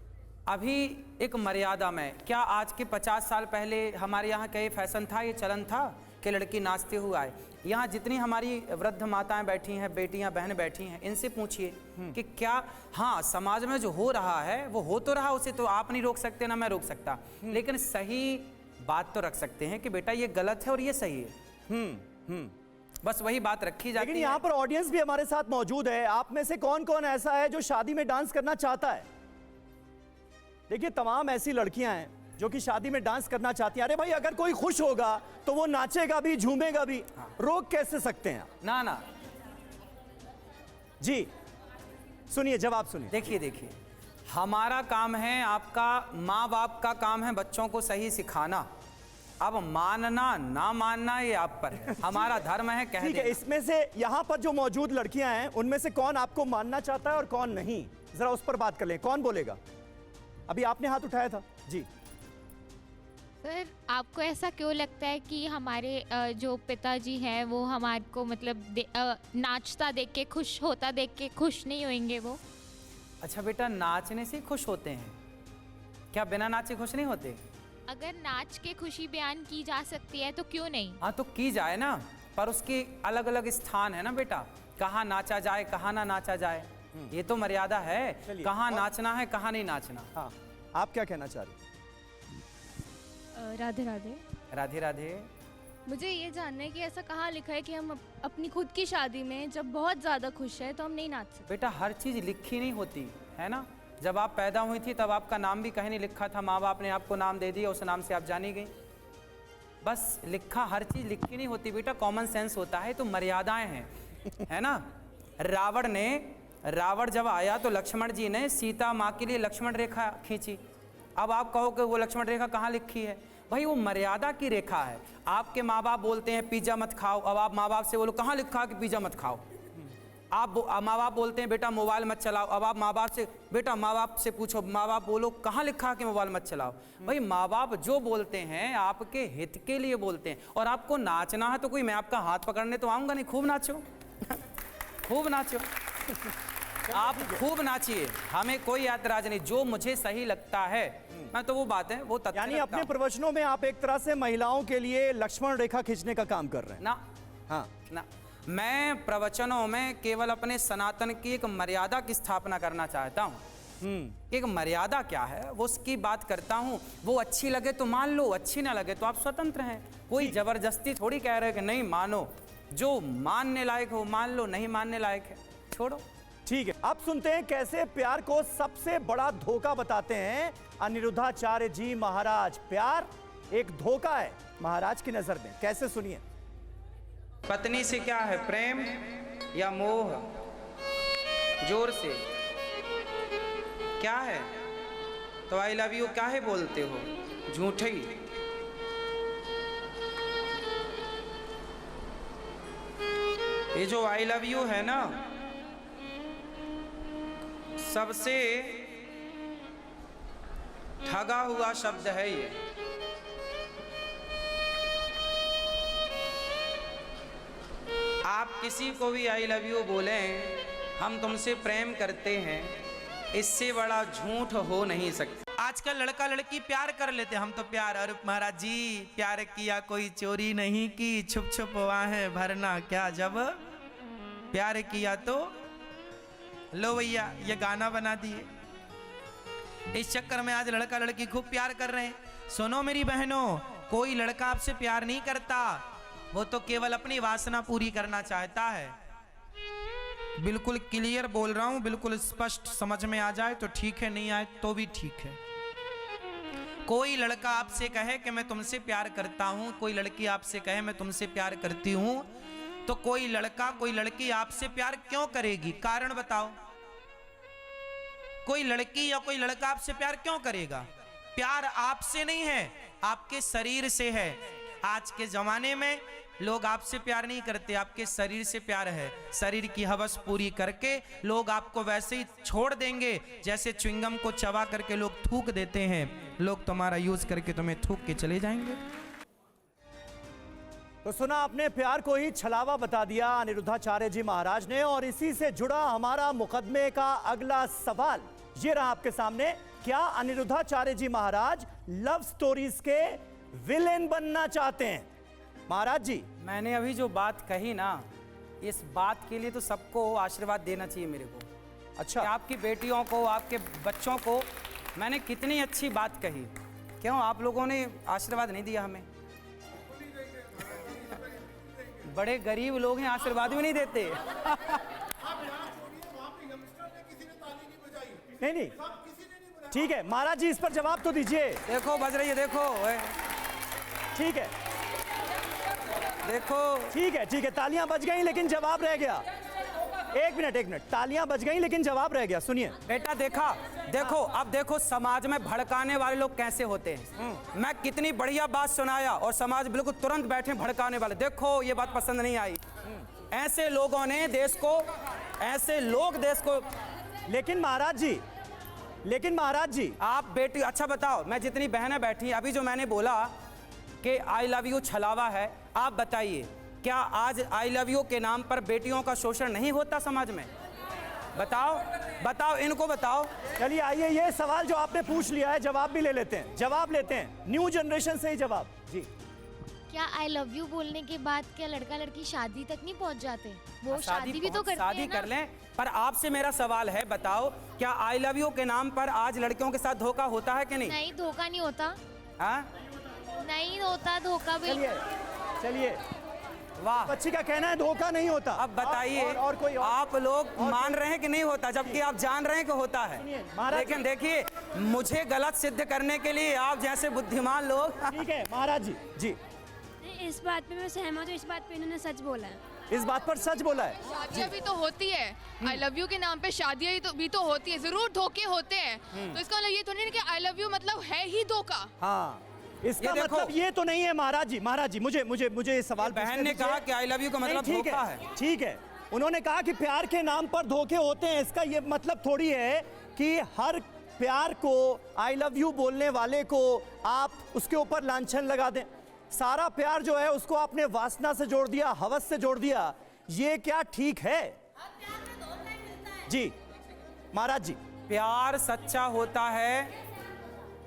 B: अभी एक मर्यादा में, क्या आज के 50 साल पहले हमारे यहाँ क्या ये फैशन था, ये चलन था कि लड़की नाचते हुए आए? यहाँ जितनी हमारी वृद्ध माताएं बैठी हैं, बेटियां बहन बैठी हैं, इनसे पूछिए कि क्या, हाँ समाज में जो हो रहा है वो हो तो रहा, उसे तो आप नहीं रोक सकते ना मैं रोक सकता, लेकिन सही बात तो रख सकते हैं कि बेटा ये गलत है और ये सही है। बस वही बात रखी जाती है।
J: लेकिन यहाँ पर ऑडियंस भी हमारे साथ मौजूद है। आप में से कौन कौन ऐसा है जो शादी में डांस करना चाहता है? देखिए, तमाम ऐसी लड़कियां हैं जो कि शादी में डांस करना चाहती हैं। अरे भाई, अगर कोई खुश होगा तो वो नाचेगा भी, झूमेगा भी, रोक कैसे सकते हैं?
B: ना ना
J: जी सुनिए, जवाब सुनिए।
B: देखिए, हमारा काम है, आपका माँ बाप का काम है बच्चों को सही सिखाना। अब मानना ना मानना ये आप पर है, हमारा धर्म है कह देना।
J: इसमें से यहाँ पर जो मौजूद लड़कियां हैं उनमें से कौन आपको मानना चाहता है और कौन नहीं, जरा उस पर बात कर लें। कौन बोलेगा? अभी आपने हाथ उठाया था जी।
O: सर, आपको ऐसा क्यों लगता है कि हमारे जो पिताजी हैं वो हमारे को मतलब नाचता देख के, खुश होता देख के खुश नहीं होंगे वो?
B: अच्छा बेटा, नाचने से खुश होते हैं क्या? बिना नाचे खुश नहीं होते?
O: अगर नाच के खुशी बयान की जा सकती है तो क्यों नहीं?
B: हाँ तो की जाए ना, पर उसके अलग अलग स्थान है ना बेटा, कहाँ नाचा जाए कहाँ ना नाचा जाए, ये तो मर्यादा है, कहाँ नाचना है कहाँ नहीं नाचना।
J: हाँ, आप क्या कहना चाह रहे?
P: राधे राधे।
B: राधे राधे।
P: मुझे ये जानना है कि ऐसा कहाँ लिखा है कि हम अपनी खुद की शादी में जब बहुत ज़्यादा खुश है तो हम नहीं नाच सकते?
B: बेटा, हर चीज़ लिखी नहीं होती है ना। जब आप पैदा हुई थी तब आपका नाम भी कहीं नहीं लिखा था, माँ बाप ने आपको नाम दे दिया, उस नाम से आप जानी गई। बस लिखा, हर चीज़ लिखी नहीं होती बेटा, कॉमन सेंस होता है। तो मर्यादाएं हैं, है ना। रावण जब आया तो लक्ष्मण जी ने सीता माँ के लिए लक्ष्मण रेखा खींची। अब आप कहो कि वो लक्ष्मण रेखा कहाँ लिखी है? भाई वो मर्यादा की रेखा है। आपके माँ बाप बोलते हैं पिज़्ज़ा मत खाओ, अब आप माँ बाप से बोलो कहाँ लिखा है कि पिज़्ज़ा मत खाओ। आप माँ बाप बोलते हैं बेटा मोबाइल मत चलाओ, अब आप माँ बाप से माँ बाप से पूछो, माँ बाप बोलो कहाँ लिखा है कि मोबाइल मत चलाओ। भाई माँ बाप जो बोलते हैं आपके हित के लिए बोलते हैं। और आपको नाचना है तो कोई मैं आपका हाथ पकड़ने तो आऊँगा नहीं, खूब नाचो खूब नाचो, आप खूब नाचिए, हमें कोई ऐतराज नहीं। जो मुझे सही लगता है मैं तो वो बात है वो तथ्य।
J: यानी अपने प्रवचनों में आप एक तरह से महिलाओं के लिए लक्ष्मण रेखा खींचने का काम कर रहे हैं?
B: ना, हाँ ना, मैं प्रवचनों में केवल अपने सनातन की एक मर्यादा की स्थापना करना चाहता हूँ। एक मर्यादा क्या है वो उसकी बात करता हूँ। वो अच्छी लगे तो मान लो, अच्छी ना लगे तो आप स्वतंत्र हैं। कोई जबरदस्ती थोड़ी कह रहे कि नहीं मानो, जो मानने लायक हो मान लो, नहीं मानने लायक है छोड़ो।
Q: ठीक है, अब सुनते हैं कैसे प्यार को सबसे बड़ा धोखा बताते हैं अनिरुद्धाचार्य जी महाराज। प्यार एक धोखा है महाराज की नजर में, कैसे सुनिए।
G: पत्नी से क्या है, प्रेम या मोह? जोर से क्या है? तो आई लव यू काहे बोलते हो, झूठे ही। ये जो आई लव यू है ना, सबसे ठगा हुआ शब्द है ये। आप किसी को भी आई लव यू बोलें, हम तुमसे प्रेम करते हैं, इससे बड़ा झूठ हो नहीं सकता। आजकल लड़का लड़की प्यार कर लेते, हम तो प्यार, और महाराज जी प्यार किया कोई चोरी नहीं की, छुप छुप वाहें भरना क्या, जब प्यार किया तो लो भैया ये गाना बना दिए। इस चक्कर में आज लड़का लड़की खूब प्यार कर रहे हैं। सुनो मेरी बहनों, कोई लड़का आपसे प्यार नहीं करता, वो तो केवल अपनी वासना पूरी करना चाहता है। बिल्कुल क्लियर बोल रहा हूं, बिल्कुल स्पष्ट समझ में आ जाए तो ठीक है, नहीं आए तो भी ठीक है। कोई लड़का आपसे कहे कि मैं तुमसे प्यार करता हूं, कोई लड़की आपसे कहे मैं तुमसे प्यार करती हूं, तो कोई लड़का कोई लड़की आपसे प्यार क्यों करेगी? कारण बताओ। कोई लड़की या कोई लड़का आपसे प्यार क्यों करेगा? प्यार आपसे नहीं है, आपके शरीर से है। आज के जमाने में लोग आपसे प्यार नहीं करते, आपके शरीर से प्यार है। शरीर की हवस पूरी करके लोग आपको वैसे ही छोड़ देंगे जैसे च्युइंगम को चबा करके लोग थूक देते हैं। लोग तुम्हारा यूज करके तुम्हें थूक के चले जाएंगे।
Q: तो सुना आपने, प्यार को ही छलावा बता दिया अनिरुद्धाचार्य जी महाराज ने। और इसी से जुड़ा हमारा मुकदमे का अगला सवाल ये रहा आपके सामने। क्या अनिरुद्धाचार्य जी महाराज लव स्टोरीज के विलेन बनना चाहते हैं? महाराज जी,
B: मैंने अभी जो बात कही ना, इस बात के लिए तो सबको आशीर्वाद देना चाहिए मेरे को।
Q: अच्छा,
B: आपकी बेटियों को, आपके बच्चों को मैंने कितनी अच्छी बात कही, क्यों आप लोगों ने आशीर्वाद नहीं दिया हमें? बड़े गरीब लोग हैं, आशीर्वाद भी नहीं देते।
Q: नहीं, ठीक है महाराज जी, इस पर जवाब तो दीजिए।
B: देखो बज रही है, देखो।
Q: ठीक है,
B: देखो,
Q: ठीक है, तालियां बज गई लेकिन जवाब रह गया। एक मिनट, तालियां बज गई लेकिन जवाब रह गया। सुनिए
B: बेटा, देखो अब देखो समाज में भड़काने वाले लोग कैसे होते हैं। मैं कितनी बढ़िया बात सुनाया और समाज बिल्कुल तुरंत बैठे भड़काने वाले। देखो ये बात पसंद नहीं आई। ऐसे लोगों ने देश को, ऐसे लोग देश को।
Q: लेकिन महाराज जी
B: आप बेटी, अच्छा बताओ, मैं जितनी बहनें बैठी, अभी जो मैंने बोला कि आई लव यू छलावा है, आप बताइए क्या आज आई लव यू के नाम पर बेटियों का शोषण नहीं होता समाज में? बताओ, इनको बताओ।
Q: चलिए आइए, ये सवाल जो आपने पूछ लिया है जवाब भी ले लेते हैं, न्यू जनरेशन से ही जवाब। जी,
O: क्या आई लव यू बोलने के बाद क्या लड़का लड़की शादी तक नहीं पहुंच जाते? वो शादी भी तो करते हैं
B: शादी कर लें, पर आपसे मेरा सवाल है, बताओ क्या आई लव यू के नाम पर आज लड़कियों के साथ धोखा होता है कि नहीं?
O: नहीं, धोखा नहीं होता।
B: हाँ,
O: नहीं होता धोखा भी।
Q: चलिए,
B: वाह,
Q: बच्ची का कहना है धोखा नहीं होता।
B: अब बताइए,
Q: और कोई और?
B: आप लोग मान रहे हैं कि नहीं होता, जबकि आप जान रहे हैं कि होता है। लेकिन देखिए, मुझे गलत सिद्ध करने के लिए आप जैसे बुद्धिमान लोग।
Q: ठीक है महाराज जी,
R: इस बात पे मैं सहमत हूँ, इस बात पे इन्होंने सच बोला है।
Q: इस बात पर सच बोला है।
S: शादियाँ भी तो होती है, आई लव यू के नाम पे शादियाँ भी तो होती है, जरूर धोखे होते हैं। तो इसका मतलब ये तो नहीं कि आई लव यू मतलब है ही धोखा।
Q: हाँ, इसका मतलब ये तो नहीं है महाराज जी, मुझे ये सवाल,
B: बहन ने कहा कि आई लव यू का मतलब धोखा है।
Q: ठीक है, उन्होंने कहा कि प्यार के नाम पर धोखे होते हैं, इसका ये मतलब थोड़ी है कि हर प्यार को, आई लव यू बोलने वाले को आप उसके ऊपर लांछन लगा दें। सारा प्यार जो है उसको आपने वासना से जोड़ दिया, हवस से जोड़ दिया, ये क्या ठीक है? जी महाराज जी,
B: प्यार सच्चा होता है,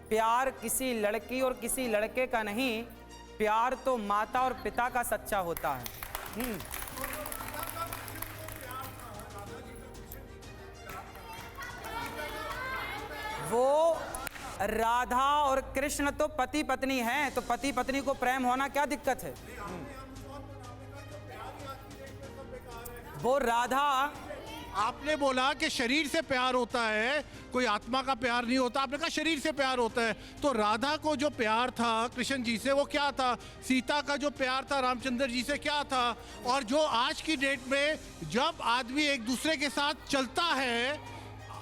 B: प्यार किसी लड़की और किसी लड़के का नहीं, प्यार तो माता और पिता का सच्चा होता है। वो राधा और कृष्ण तो पति पत्नी हैं, तो पति पत्नी को प्रेम होना क्या दिक्कत है? वो राधा
T: आपने बोला कि शरीर से प्यार होता है, कोई आत्मा का प्यार नहीं होता। आपने कहा शरीर से प्यार होता है। तो राधा को जो प्यार था कृष्ण जी से वो क्या था? सीता का जो प्यार था रामचंद्र जी से क्या था? और जो आज की डेट में जब आदमी एक दूसरे के साथ चलता है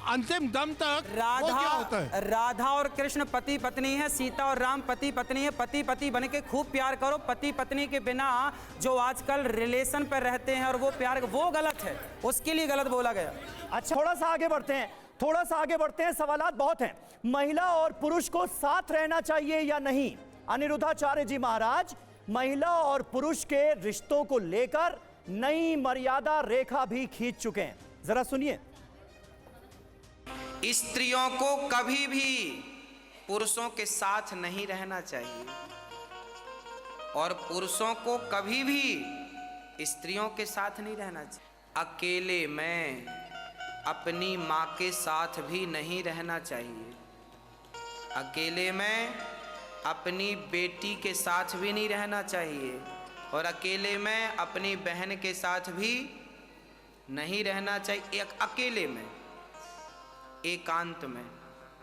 T: अंतिम दम तक, वो क्या होता है?
B: राधा और कृष्ण पति पत्नी है, सीता और राम पति पत्नी है। पति पति बन के खूब प्यार करो। पति पत्नी के बिना जो आजकल रिलेशन पर रहते हैं और वो प्यार, वो गलत है, उसके लिए गलत बोला गया।
Q: अच्छा, थोड़ा सा आगे बढ़ते हैं, सवालात बहुत हैं। महिला और पुरुष को साथ रहना चाहिए या नहीं? अनिरुद्धाचार्य जी महाराज महिला और पुरुष के रिश्तों को लेकर नई मर्यादा रेखा भी खींच चुके हैं। जरा सुनिए।
G: स्त्रियों को कभी भी पुरुषों के साथ नहीं रहना चाहिए और पुरुषों को कभी भी स्त्रियों के साथ नहीं रहना चाहिए। अकेले में अपनी माँ के साथ भी नहीं रहना चाहिए। अकेले में अपनी बेटी के साथ भी नहीं रहना चाहिए और अकेले में अपनी बहन के साथ भी नहीं रहना चाहिए। अकेले में, एकांत में,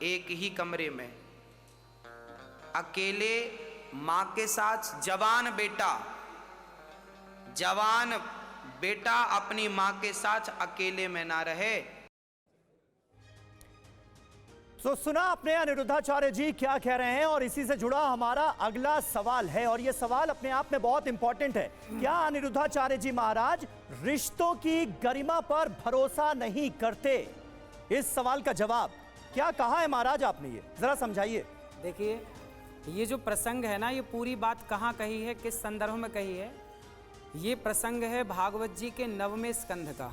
G: एक ही कमरे में, अकेले माँ के साथ। जवान बेटा अपनी माँ के साथ अकेले में ना रहे।
Q: तो सुना आपने अनिरुद्धाचार्य जी क्या कह रहे हैं और इसी से जुड़ा हमारा अगला सवाल है और यह सवाल अपने आप में बहुत इंपॉर्टेंट है। क्या अनिरुद्धाचार्य जी महाराज रिश्तों की गरिमा पर भरोसा नहीं करते? इस सवाल का जवाब क्या कहा है महाराज आपने, ये जरा समझाइए।
B: देखिए, ये जो प्रसंग है ना, ये पूरी बात कहाँ कही है, किस संदर्भ में कही है? ये प्रसंग है भागवत जी के 9वें स्कंध का,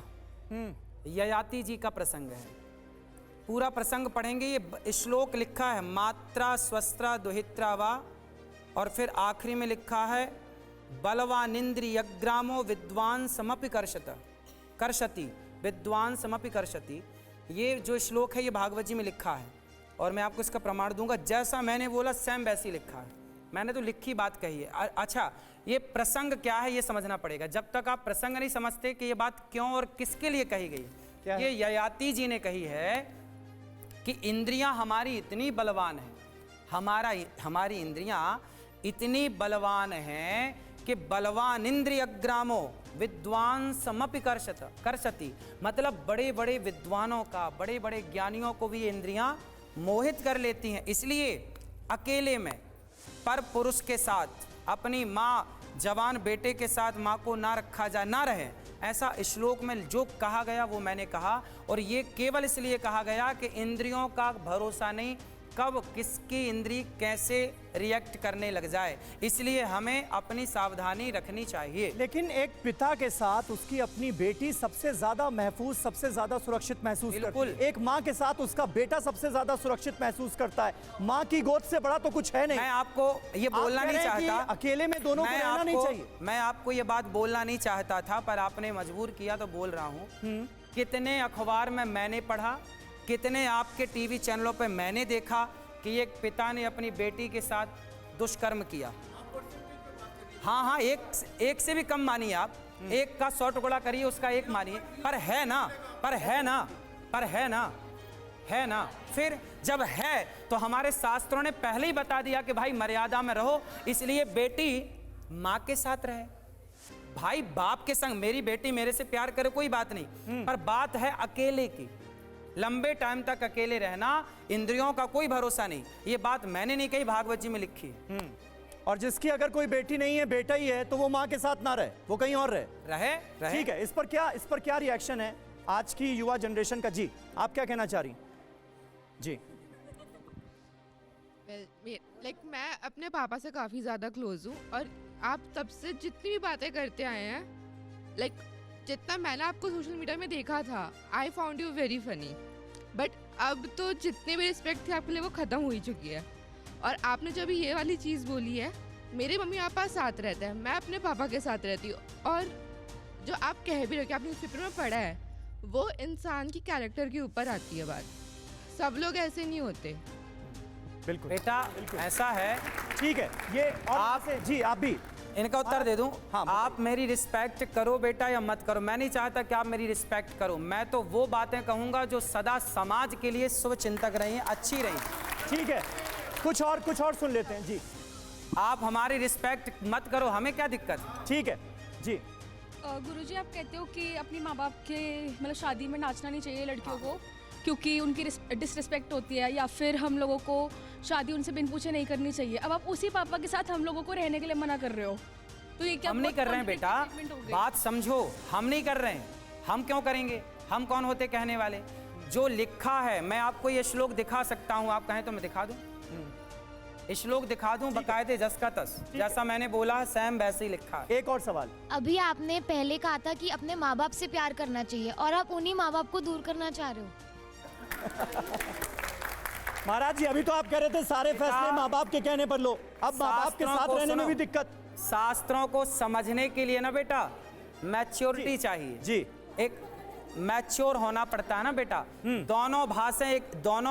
B: ययाति जी का प्रसंग है। पूरा प्रसंग पढ़ेंगे। ये श्लोक लिखा है मात्रा स्वस्त्रा दुहित्रा वा, और फिर आखिरी में लिखा है बलवानिंद्रियग्रामो विद्वान समपि कर्षति विद्वान समपि कर्षति। ये जो श्लोक है ये भागवत जी में लिखा है और मैं आपको इसका प्रमाण दूंगा। जैसा मैंने बोला सेम वैसे ही लिखा है, मैंने तो लिखी बात कही है। अच्छा, ये प्रसंग क्या है ये समझना पड़ेगा। जब तक आप प्रसंग नहीं समझते कि ये बात क्यों और किसके लिए कही गई, ये ययाति जी ने कही है कि इंद्रियां हमारी इतनी बलवान हैं, हमारी इंद्रियां इतनी बलवान हैं कि बलवान इंद्रियग्रामो विद्वान समपि कर्षति, मतलब बड़े बड़े विद्वानों का, बड़े बड़े ज्ञानियों को भी ये इंद्रियां मोहित कर लेती हैं। इसलिए अकेले में पर पुरुष के साथ अपनी माँ, जवान बेटे के साथ माँ को ना रखा जाए, ना रहे, ऐसा श्लोक में जो कहा गया वो मैंने कहा। और ये केवल इसलिए कहा गया कि इंद्रियों का भरोसा नहीं, कब किसकी इंद्री कैसे रिएक्ट करने लग जाए, इसलिए हमें अपनी सावधानी रखनी चाहिए।
Q: लेकिन एक पिता के साथ उसकी अपनी बेटी सबसे ज्यादा महफूज, सबसे ज्यादा सुरक्षित महसूस करती है। एक माँ के साथ उसका बेटा सबसे ज्यादा सुरक्षित महसूस करता है। माँ की गोद से बड़ा तो कुछ है नहीं।
B: मैं आपको ये बोलना नहीं चाहता,
Q: अकेले में दोनों को रहना नहीं चाहिए।
B: मैं आपको ये बात बोलना नहीं चाहता था, पर आपने मजबूर किया तो बोल रहा हूँ। कितने अखबार में मैंने पढ़ा, कितने आपके टीवी चैनलों पे मैंने देखा कि एक पिता ने अपनी बेटी के साथ दुष्कर्म किया। हाँ, एक से भी कम मानिए आप, एक का 100 टुकड़ा करिए, उसका एक मानिए, पर है ना। फिर जब है तो हमारे शास्त्रों ने पहले ही बता दिया कि भाई मर्यादा में रहो। इसलिए बेटी माँ के साथ रहे, भाई बाप के संग। मेरी बेटी मेरे से प्यार करे कोई बात नहीं, पर बात है अकेले की। लंबे टाइम तक अकेले रहना, इंद्रियों का कोई भरोसा नहीं। ये बात मैंने नहीं कही, भागवत जी में लिखी है।
Q: और जिसकी अगर कोई बेटी नहीं है, बेटा ही है, तो वो माँ के साथ ना रहे, वो कहीं और रहे। ठीक है, इस पर क्या रिएक्शन है आज की युवा जनरेशन का? जी, आप क्या कहना चाह रही? जी,
S: लाइक मैं अपने पापा से काफ़ी ज़्यादा क्लोज हूँ और आप तब से जितनी भी बातें करते आए हैं, लाइक जितना मैंने आपको सोशल मीडिया में देखा था, I found you very funny, but अब तो जितने भी रिस्पेक्ट थी आपके लिए वो ख़त्म हो ही चुकी है। और आपने जब ये वाली चीज़ बोली है, मेरे मम्मी पापा साथ रहते हैं, मैं अपने पापा के साथ रहती हूँ, और जो आप कह भी रहे हो कि आपने न्यूज़पेपर में पढ़ा है, वो इंसान की कैरेक्टर के ऊपर आती है बात। सब लोग ऐसे नहीं होते।
Q: बिल्कुल
B: बेटा, ऐसा है।
Q: ठीक है, ये और आप जी, आप भी
B: इनका उत्तर दे दूं? आप मेरी रिस्पेक्ट करो बेटा या मत करो, मैं नहीं चाहता कि आप मेरी रिस्पेक्ट करो। मैं तो वो बातें कहूंगा जो सदा समाज के लिए शुभ चिंतक रही, अच्छी रही।
Q: ठीक है, कुछ और सुन लेते हैं जी।
B: आप हमारी रिस्पेक्ट मत करो, हमें क्या दिक्कत?
Q: ठीक है जी।
U: गुरुजी, आप कहते हो कि अपनी माँ बाप के मतलब शादी में नाचना नहीं चाहिए लड़कियों को, क्योंकि उनकी डिसरिस्पेक्ट होती है, या फिर हम लोगों को शादी उनसे बिन पूछे नहीं करनी चाहिए। अब आप उसी पापा के साथ हम लोगों को रहने के लिए मना कर रहे हो, तो ये क्या?
B: हम नहीं कर रहे हैं बेटा, बात समझो, हम नहीं कर रहे हैं। हम क्यों करेंगे? हम कौन होते कहने वाले? जो लिखा है, मैं आपको ये श्लोक दिखा सकता हूँ, आप कहें तो मैं दिखा दूँ। श्लोक दिखा दूं बकायदे जस का तस, जैसा मैंने बोला सेम वैसे ही लिखा है।
Q: एक और सवाल।
O: अभी आपने पहले कहा था कि अपने माँ बाप से प्यार करना चाहिए, और आप उन्हीं माँ बाप को दूर करना चाह रहे हो।
Q: महाराज जी, अभी तो आप कह रहे थे सारे फैसले माँ बाप के कहने पर लो, अब माँ बाप के साथ रहने में भी दिक्कत।
B: शास्त्रों को समझने के लिए ना बेटा मैच्योरिटी चाहिए जी, एक मैच्योर होना पड़ता है ना बेटा। दोनों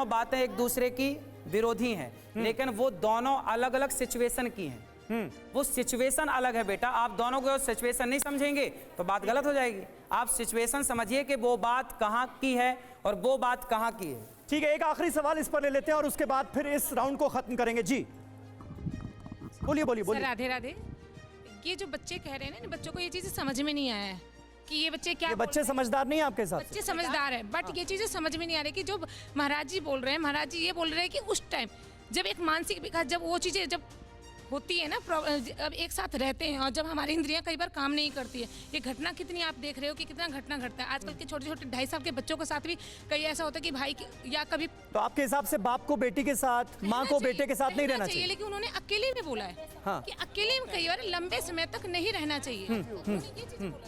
B: बातें एक दूसरे की विरोधी हैं, लेकिन वो दोनों अलग अलग सिचुएशन की हैं। वो सिचुएशन अलग है बेटा। आप दोनों को सिचुएशन नहीं समझेंगे तो बात गलत हो जाएगी। आप सिचुएशन समझिए कि वो बात कहाँ की है और वो बात कहाँ की है।
Q: ठीक है, एक आखिरी सवाल इस पर ले लेते हैं और उसके बाद फिर इस राउंड को खत्म करेंगे जी। बोलिए।
V: राधे राधे। ये जो बच्चे कह रहे हैं ना, बच्चों को ये चीजें समझ में नहीं आया है कि ये बच्चे क्या,
Q: ये बच्चे समझदार नहीं है आपके साथ?
V: बच्चे समझदार है, बट ये चीजें समझ में नहीं आ रही कि जो महाराज जी बोल रहे हैं, महाराज जी ये बोल रहे हैं कि उस टाइम जब एक मानसिक विकास, जब वो चीजें जब होती है ना, अब एक साथ रहते हैं और जब हमारी इंद्रियां कई बार काम नहीं करती है, ये घटना कितनी आप देख रहे हो कि कितना घटना घटता है आजकल के छोटे छोटे 2.5 साल के बच्चों के साथ भी। कई ऐसा होता है कि भाई या कभी,
Q: तो आपके हिसाब से बाप को बेटी के साथ, माँ को बेटे के साथ नहीं रहना चाहिए?
V: लेकिन उन्होंने अकेले में बोला है कि अकेले में कई बार लंबे समय तक नहीं रहना चाहिए।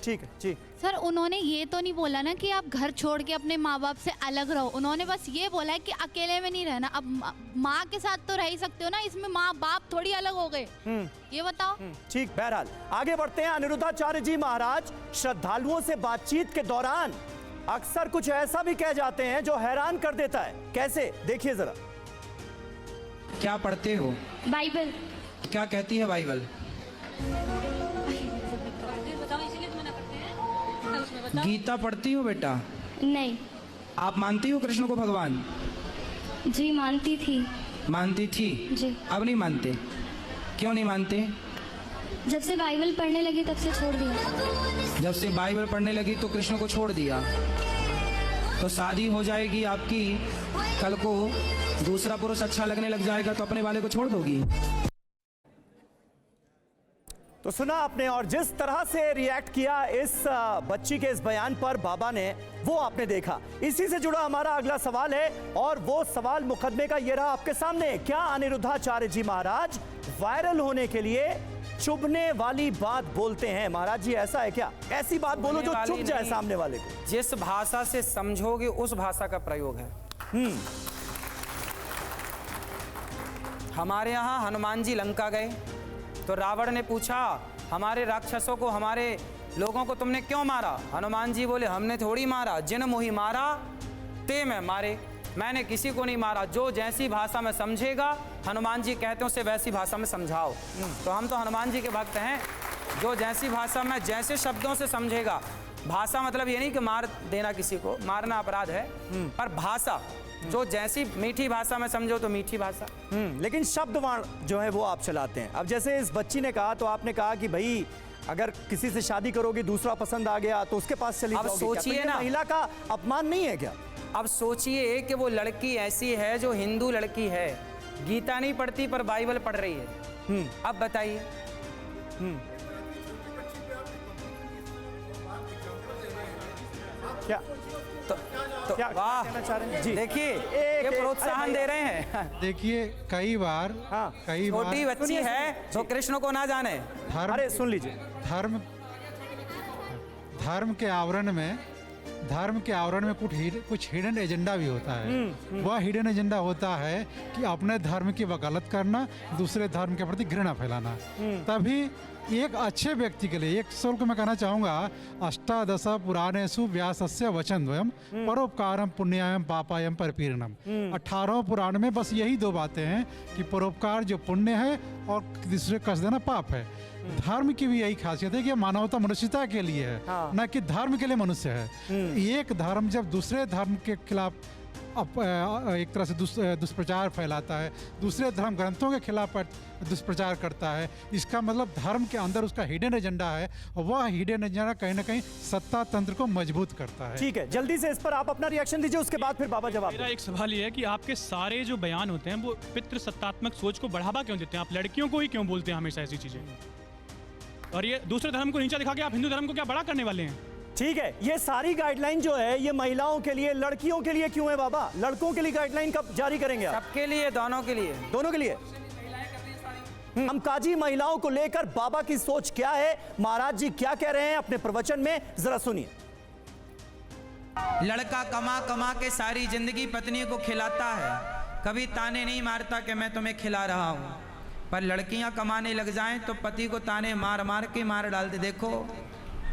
Q: ठीक है जी।
W: सर, उन्होंने ये तो नहीं बोला ना कि आप घर छोड़ के अपने माँ बाप से अलग रहो, उन्होंने बस ये बोला है कि अकेले में नहीं रहना। अब माँ के साथ तो रह ही सकते हो ना, इसमें माँ बाप थोड़ी अलग हो गए, ये बताओ।
Q: ठीक, बहरहाल आगे बढ़ते हैं। अनिरुद्धाचार्य जी महाराज श्रद्धालुओं से बातचीत के दौरान अक्सर कुछ ऐसा भी कह जाते हैं जो हैरान कर देता है। कैसे, देखिए जरा।
C: क्या पढ़ते हो?
R: बाइबल।
C: क्या कहती है बाइबल? गीता पढ़ती हो बेटा?
R: नहीं।
C: आप मानती हो कृष्ण को भगवान?
R: जी मानती थी।
C: मानती थी
R: जी।
C: अब नहीं मानते? क्यों नहीं मानते?
R: जब से बाइबल पढ़ने लगी तब से छोड़ दिया।
C: जब से बाइबल पढ़ने लगी तो कृष्ण को छोड़ दिया। तो शादी हो जाएगी आपकी, कल को दूसरा पुरुष अच्छा लगने लग जाएगा तो अपने वाले को छोड़ दोगी?
Q: तो सुना आपने, और जिस तरह से रिएक्ट किया इस बच्ची के इस बयान पर बाबा ने, वो आपने देखा। इसी से जुड़ा हमारा अगला सवाल है, और वो सवाल मुकदमे का ये रहा आपके सामने। क्या अनिरुद्धाचार्य जी महाराज वायरल होने के लिए चुभने वाली बात बोलते हैं? महाराज जी, ऐसा है क्या? ऐसी बात बोलो जो चुभ जाए सामने वाले को।
B: जिस भाषा से समझोगे उस भाषा का प्रयोग है। हमारे यहाँ हनुमान जी लंका गए तो रावण ने पूछा, हमारे राक्षसों को, हमारे लोगों को तुमने क्यों मारा? हनुमान जी बोले, हमने थोड़ी मारा, जिन मोहि मारा ते मैं मारे। मैंने किसी को नहीं मारा। जो जैसी भाषा में समझेगा, हनुमान जी कहते हैं उसे वैसी भाषा में समझाओ। तो हम तो हनुमान जी के भक्त हैं। जो जैसी भाषा में जैसे शब्दों से समझेगा, भाषा मतलब ये नहीं कि मार देना, किसी को मारना अपराध है, पर भाषा जो जैसी मीठी भाषा में समझो तो मीठी भाषा।
Q: लेकिन शब्दवाण जो है वो आप चलाते हैं। अब जैसे इस बच्ची ने कहा, तो आपने कहा कि भाई अगर किसी से शादी करोगे, दूसरा पसंद आ गया तो उसके पास चली जाओगे।
B: अब सोचिए ना,
Q: महिला का अपमान नहीं है क्या?
B: अब सोचिए कि वो लड़की ऐसी है जो हिंदू लड़की है, गीता नहीं पढ़ती पर बाइबल पढ़ रही है। अब बताइए।
Q: क्या
B: तो वाह जी, देखिए ये प्रोत्साहन दे रहे हैं।
X: देखिए कई बार
B: छोटी बच्ची है जो कृष्ण को ना जाने।
Q: अरे सुन लीजिए,
X: धर्म के आवरण में कुछ हिडन एजेंडा भी होता है। वह हिडन एजेंडा होता है कि अपने धर्म की वकालत करना, दूसरे धर्म के प्रति घृणा फैलाना। तभी एक अच्छे व्यक्ति के लिए एक श्लोक मैं कहना चाहूँगा, अष्टादश पुराणेषु व्यासस्य वचनद्वयम् परोपकारम पुण्यायम पापायम परपीड़नम। 18 पुराण में बस यही 2 बातें हैं कि परोपकार जो पुण्य है और दूसरे कष्ट देना पाप है। धर्म की भी यही खासियत है कि मानवता मनुष्यता के लिए है, न कि धर्म के लिए मनुष्य है। एक धर्म जब दूसरे धर्म के खिलाफ एक तरह से दुष्प्रचार फैलाता है, दूसरे धर्म ग्रंथों के खिलाफ दुष्प्रचार करता है, इसका मतलब धर्म के अंदर उसका हिडन एजेंडा है और वह हिडन एजेंडा कहीं ना कहीं सत्ता तंत्र को मजबूत करता है।
Q: ठीक है, जल्दी से इस पर आप अपना रिएक्शन दीजिए, उसके बाद फिर बाबा जवाब।
D: मेरा एक सवाल ये है कि आपके सारे जो बयान होते हैं वो पितृ सत्तात्मक सोच को बढ़ावा क्यों देते हैं? आप लड़कियों को ही क्यों बोलते हैं हमेशा ऐसी चीजें? और ये दूसरे धर्म को नीचा दिखा के आप हिंदू धर्म को क्या बड़ा करने वाले हैं?
Q: ठीक है, ये सारी गाइडलाइन जो है ये महिलाओं के लिए, लड़कियों के लिए क्यों है बाबा? लड़कों के लिए गाइडलाइन कब जारी करेंगे आप?
B: सबके लिए, दोनों के लिए।
Q: दोनों के लिए। कामकाजी महिलाओं को लेकर बाबा की सोच क्या है, महाराज जी क्या कह रहे हैं अपने प्रवचन में, जरा सुनिए।
G: लड़का कमा कमा के सारी जिंदगी पत्नी को खिलाता है, कभी ताने नहीं मारता कि मैं तुम्हें खिला रहा हूं। पर लड़कियां कमाने लग जाएं तो पति को ताने मार मार के मार डालते, देखो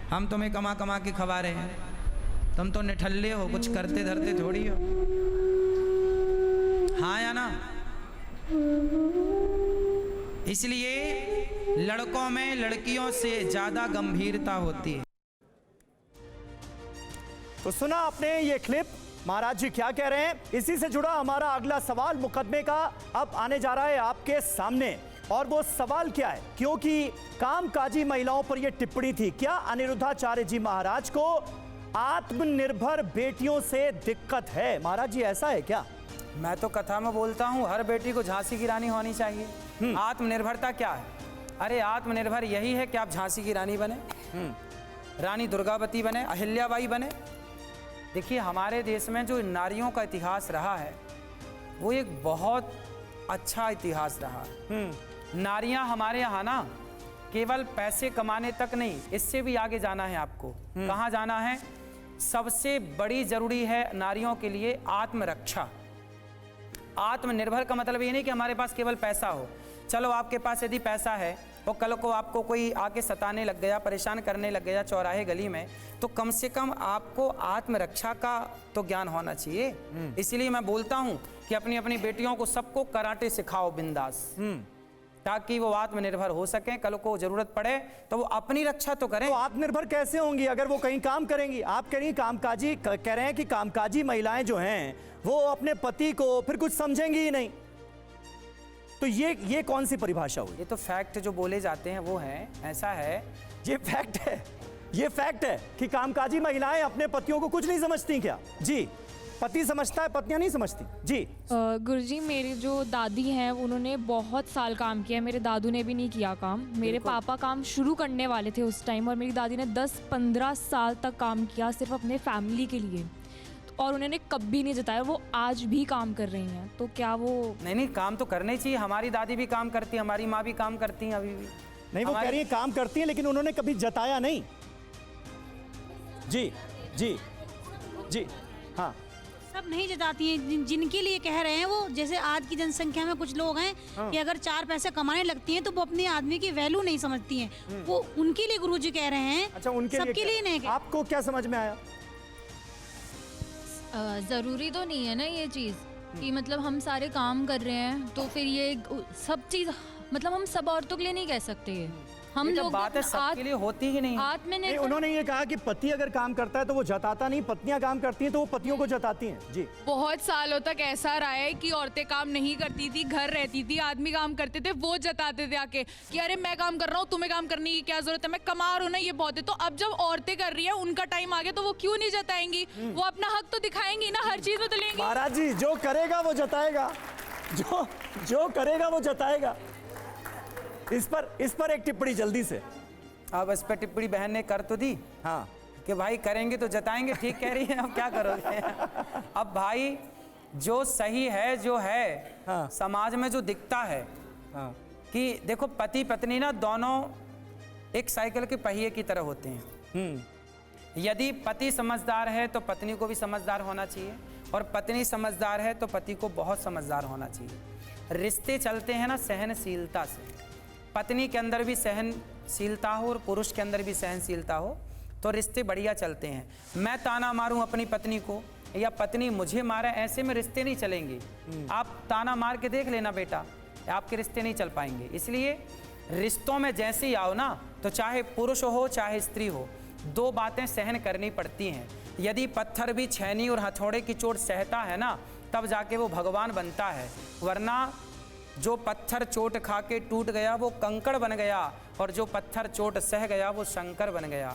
G: हम तुम्हें कमा कमा के खवा रहे हैं, तुम तो निठल्ले हो, कुछ करते धरते थोड़ी हो। हाँ या ना? इसलिए लड़कों में लड़कियों से ज्यादा गंभीरता होती है।
Q: तो सुना आपने ये क्लिप, महाराज जी क्या कह रहे हैं। इसी से जुड़ा हमारा अगला सवाल मुकदमे का अब आने जा रहा है आपके सामने, और वो सवाल क्या है, क्योंकि कामकाजी महिलाओं पर यह टिप्पणी थी। क्या अनिरुद्धाचार्य जी महाराज को आत्मनिर्भर बेटियों से दिक्कत है? महाराज जी ऐसा है क्या?
B: मैं तो कथा में बोलता हूँ हर बेटी को झांसी की रानी होनी चाहिए। आत्मनिर्भरता क्या है? अरे आत्मनिर्भर यही है कि आप झांसी की रानी बने, रानी दुर्गावती बने, अहिल्याबाई बने। देखिए हमारे देश में जो नारियों का इतिहास रहा है वो एक बहुत अच्छा इतिहास रहा है। नारियां हमारे यहाँ ना केवल पैसे कमाने तक नहीं, इससे भी आगे जाना है आपको। कहाँ जाना है? सबसे बड़ी जरूरी है नारियों के लिए आत्मरक्षा। आत्मनिर्भर का मतलब ये नहीं कि हमारे पास केवल पैसा हो। चलो आपके पास यदि पैसा है और कल को आपको कोई आके सताने लग गया, परेशान करने लग गया चौराहे गली में, तो कम से कम आपको आत्मरक्षा का तो ज्ञान होना चाहिए। इसीलिए मैं बोलता हूं कि अपनी अपनी बेटियों को सबको कराटे सिखाओ बिंदास, ताकि वो आत्मनिर्भर हो सकें। कल को जरूरत पड़े तो वो अपनी रक्षा तो करें।
Q: तो आत्मनिर्भर कैसे होंगी अगर वो कहीं काम करेंगी? आप कह रहे हैं कि कामकाजी महिलाएं जो हैं वो अपने पति को फिर कुछ समझेंगी ही नहीं, तो ये कौन सी परिभाषा हुई?
B: ये तो फैक्ट जो बोले जाते हैं वो है, ऐसा है।
Q: ये फैक्ट है, ये फैक्ट है कि कामकाजी महिलाएं अपने पतियों को कुछ नहीं समझती क्या? जी, पति समझता है, पत्नियां नहीं समझती। जी
E: गुरुजी, मेरी जो दादी हैं उन्होंने बहुत साल काम किया, मेरे दादू ने भी नहीं किया काम। मेरे पापा काम शुरू करने वाले थे उस टाइम, और मेरी दादी ने 10-15 साल तक काम किया सिर्फ अपने फैमिली के लिए, और उन्होंने कभी नहीं जताया। वो आज भी काम कर रही हैं, तो क्या वो?
B: नहीं, काम तो करने चाहिए। हमारी दादी भी काम करती है, हमारी माँ भी काम करती हैं अभी भी।
Q: नहीं, वो कह रही है काम करती है लेकिन उन्होंने कभी जताया नहीं। जी जी जी हाँ,
F: सब नहीं जताती हैं। जिनके लिए कह रहे हैं वो, जैसे आज की जनसंख्या में कुछ लोग हैं कि अगर 4 पैसे कमाने लगती हैं तो वो अपने आदमी की वैल्यू नहीं समझती हैं। वो उनके लिए गुरुजी कह रहे हैं।
Q: अच्छा, उनके
F: सबके लिए नहीं।
Q: आपको क्या समझ में आया?
H: ज़रूरी तो नहीं है ना ये चीज़ कि मतलब हम सारे काम कर रहे हैं तो फिर ये सब चीज़, मतलब हम सब औरतों के लिए नहीं कह सकते। हम लोग
B: बात है सबके लिए होती ही नहीं।
Q: नहीं, उन्होंने ये कहा कि पति अगर काम करता है तो वो जताता नहीं, पत्नियां काम करती हैं तो वो पतियों को जताती हैं। जी,
Y: बहुत सालों तक ऐसा रहा है कि औरतें काम नहीं करती थी, घर रहती थी, आदमी काम करते थे, वो जताते थे आके कि अरे मैं काम कर रहा हूँ, तुम्हें काम करने की क्या जरूरत है, मैं कमा रहा हूँ ना, ये बहुत है। तो अब जब औरतें कर रही है, उनका टाइम आ गया, तो वो क्यों नहीं जताएंगी? वो अपना हक तो दिखाएंगी ना, हर चीज में तो लेंगी।
Q: महाराज जी, जो करेगा वो जताएगा, जो करेगा वो जताएगा। इस पर एक टिप्पणी जल्दी से।
B: अब इस पर टिप्पणी बहन ने कर तो दी, हाँ, कि भाई करेंगे तो जताएंगे। ठीक कह रही है, अब क्या करोगे? अब भाई जो सही है, जो है, हाँ, समाज में जो दिखता है, हाँ, कि देखो पति पत्नी ना दोनों एक साइकिल के पहिए की तरह होते हैं। यदि पति समझदार है तो पत्नी को भी समझदार होना चाहिए, और पत्नी समझदार है तो पति को बहुत समझदार होना चाहिए। रिश्ते चलते हैं ना सहनशीलता से। पत्नी के अंदर भी सहन सहनशीलता हो और पुरुष के अंदर भी सहनशीलता हो तो रिश्ते बढ़िया चलते हैं। मैं ताना मारूं अपनी पत्नी को या पत्नी मुझे मारे, ऐसे में रिश्ते नहीं चलेंगे। आप ताना मार के देख लेना बेटा, आपके रिश्ते नहीं चल पाएंगे। इसलिए रिश्तों में जैसे ही आओ ना, तो चाहे पुरुष हो चाहे स्त्री हो, दो बातें सहन करनी पड़ती हैं। यदि पत्थर भी छैनी और हथौड़े की चोट सहता है ना, तब जाके वो भगवान बनता है। वरना जो पत्थर चोट खा के टूट गया वो कंकड़ बन गया, और जो पत्थर चोट सह गया वो शंकर बन गया।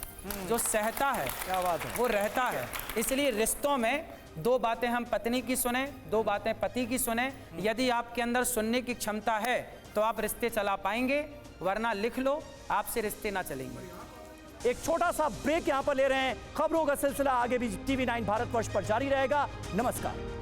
B: जो सहता है, क्या बात है, वो रहता है। इसलिए रिश्तों में दो बातें हम पत्नी की सुने, दो बातें पति की सुने। यदि आपके अंदर सुनने की क्षमता है तो आप रिश्ते चला पाएंगे, वरना लिख लो, आपसे रिश्ते ना चलेंगे।
Q: एक छोटा सा ब्रेक यहां पर ले रहे हैं। खबरों का सिलसिला आगे भी TV9 भारतवर्ष पर जारी रहेगा। नमस्कार।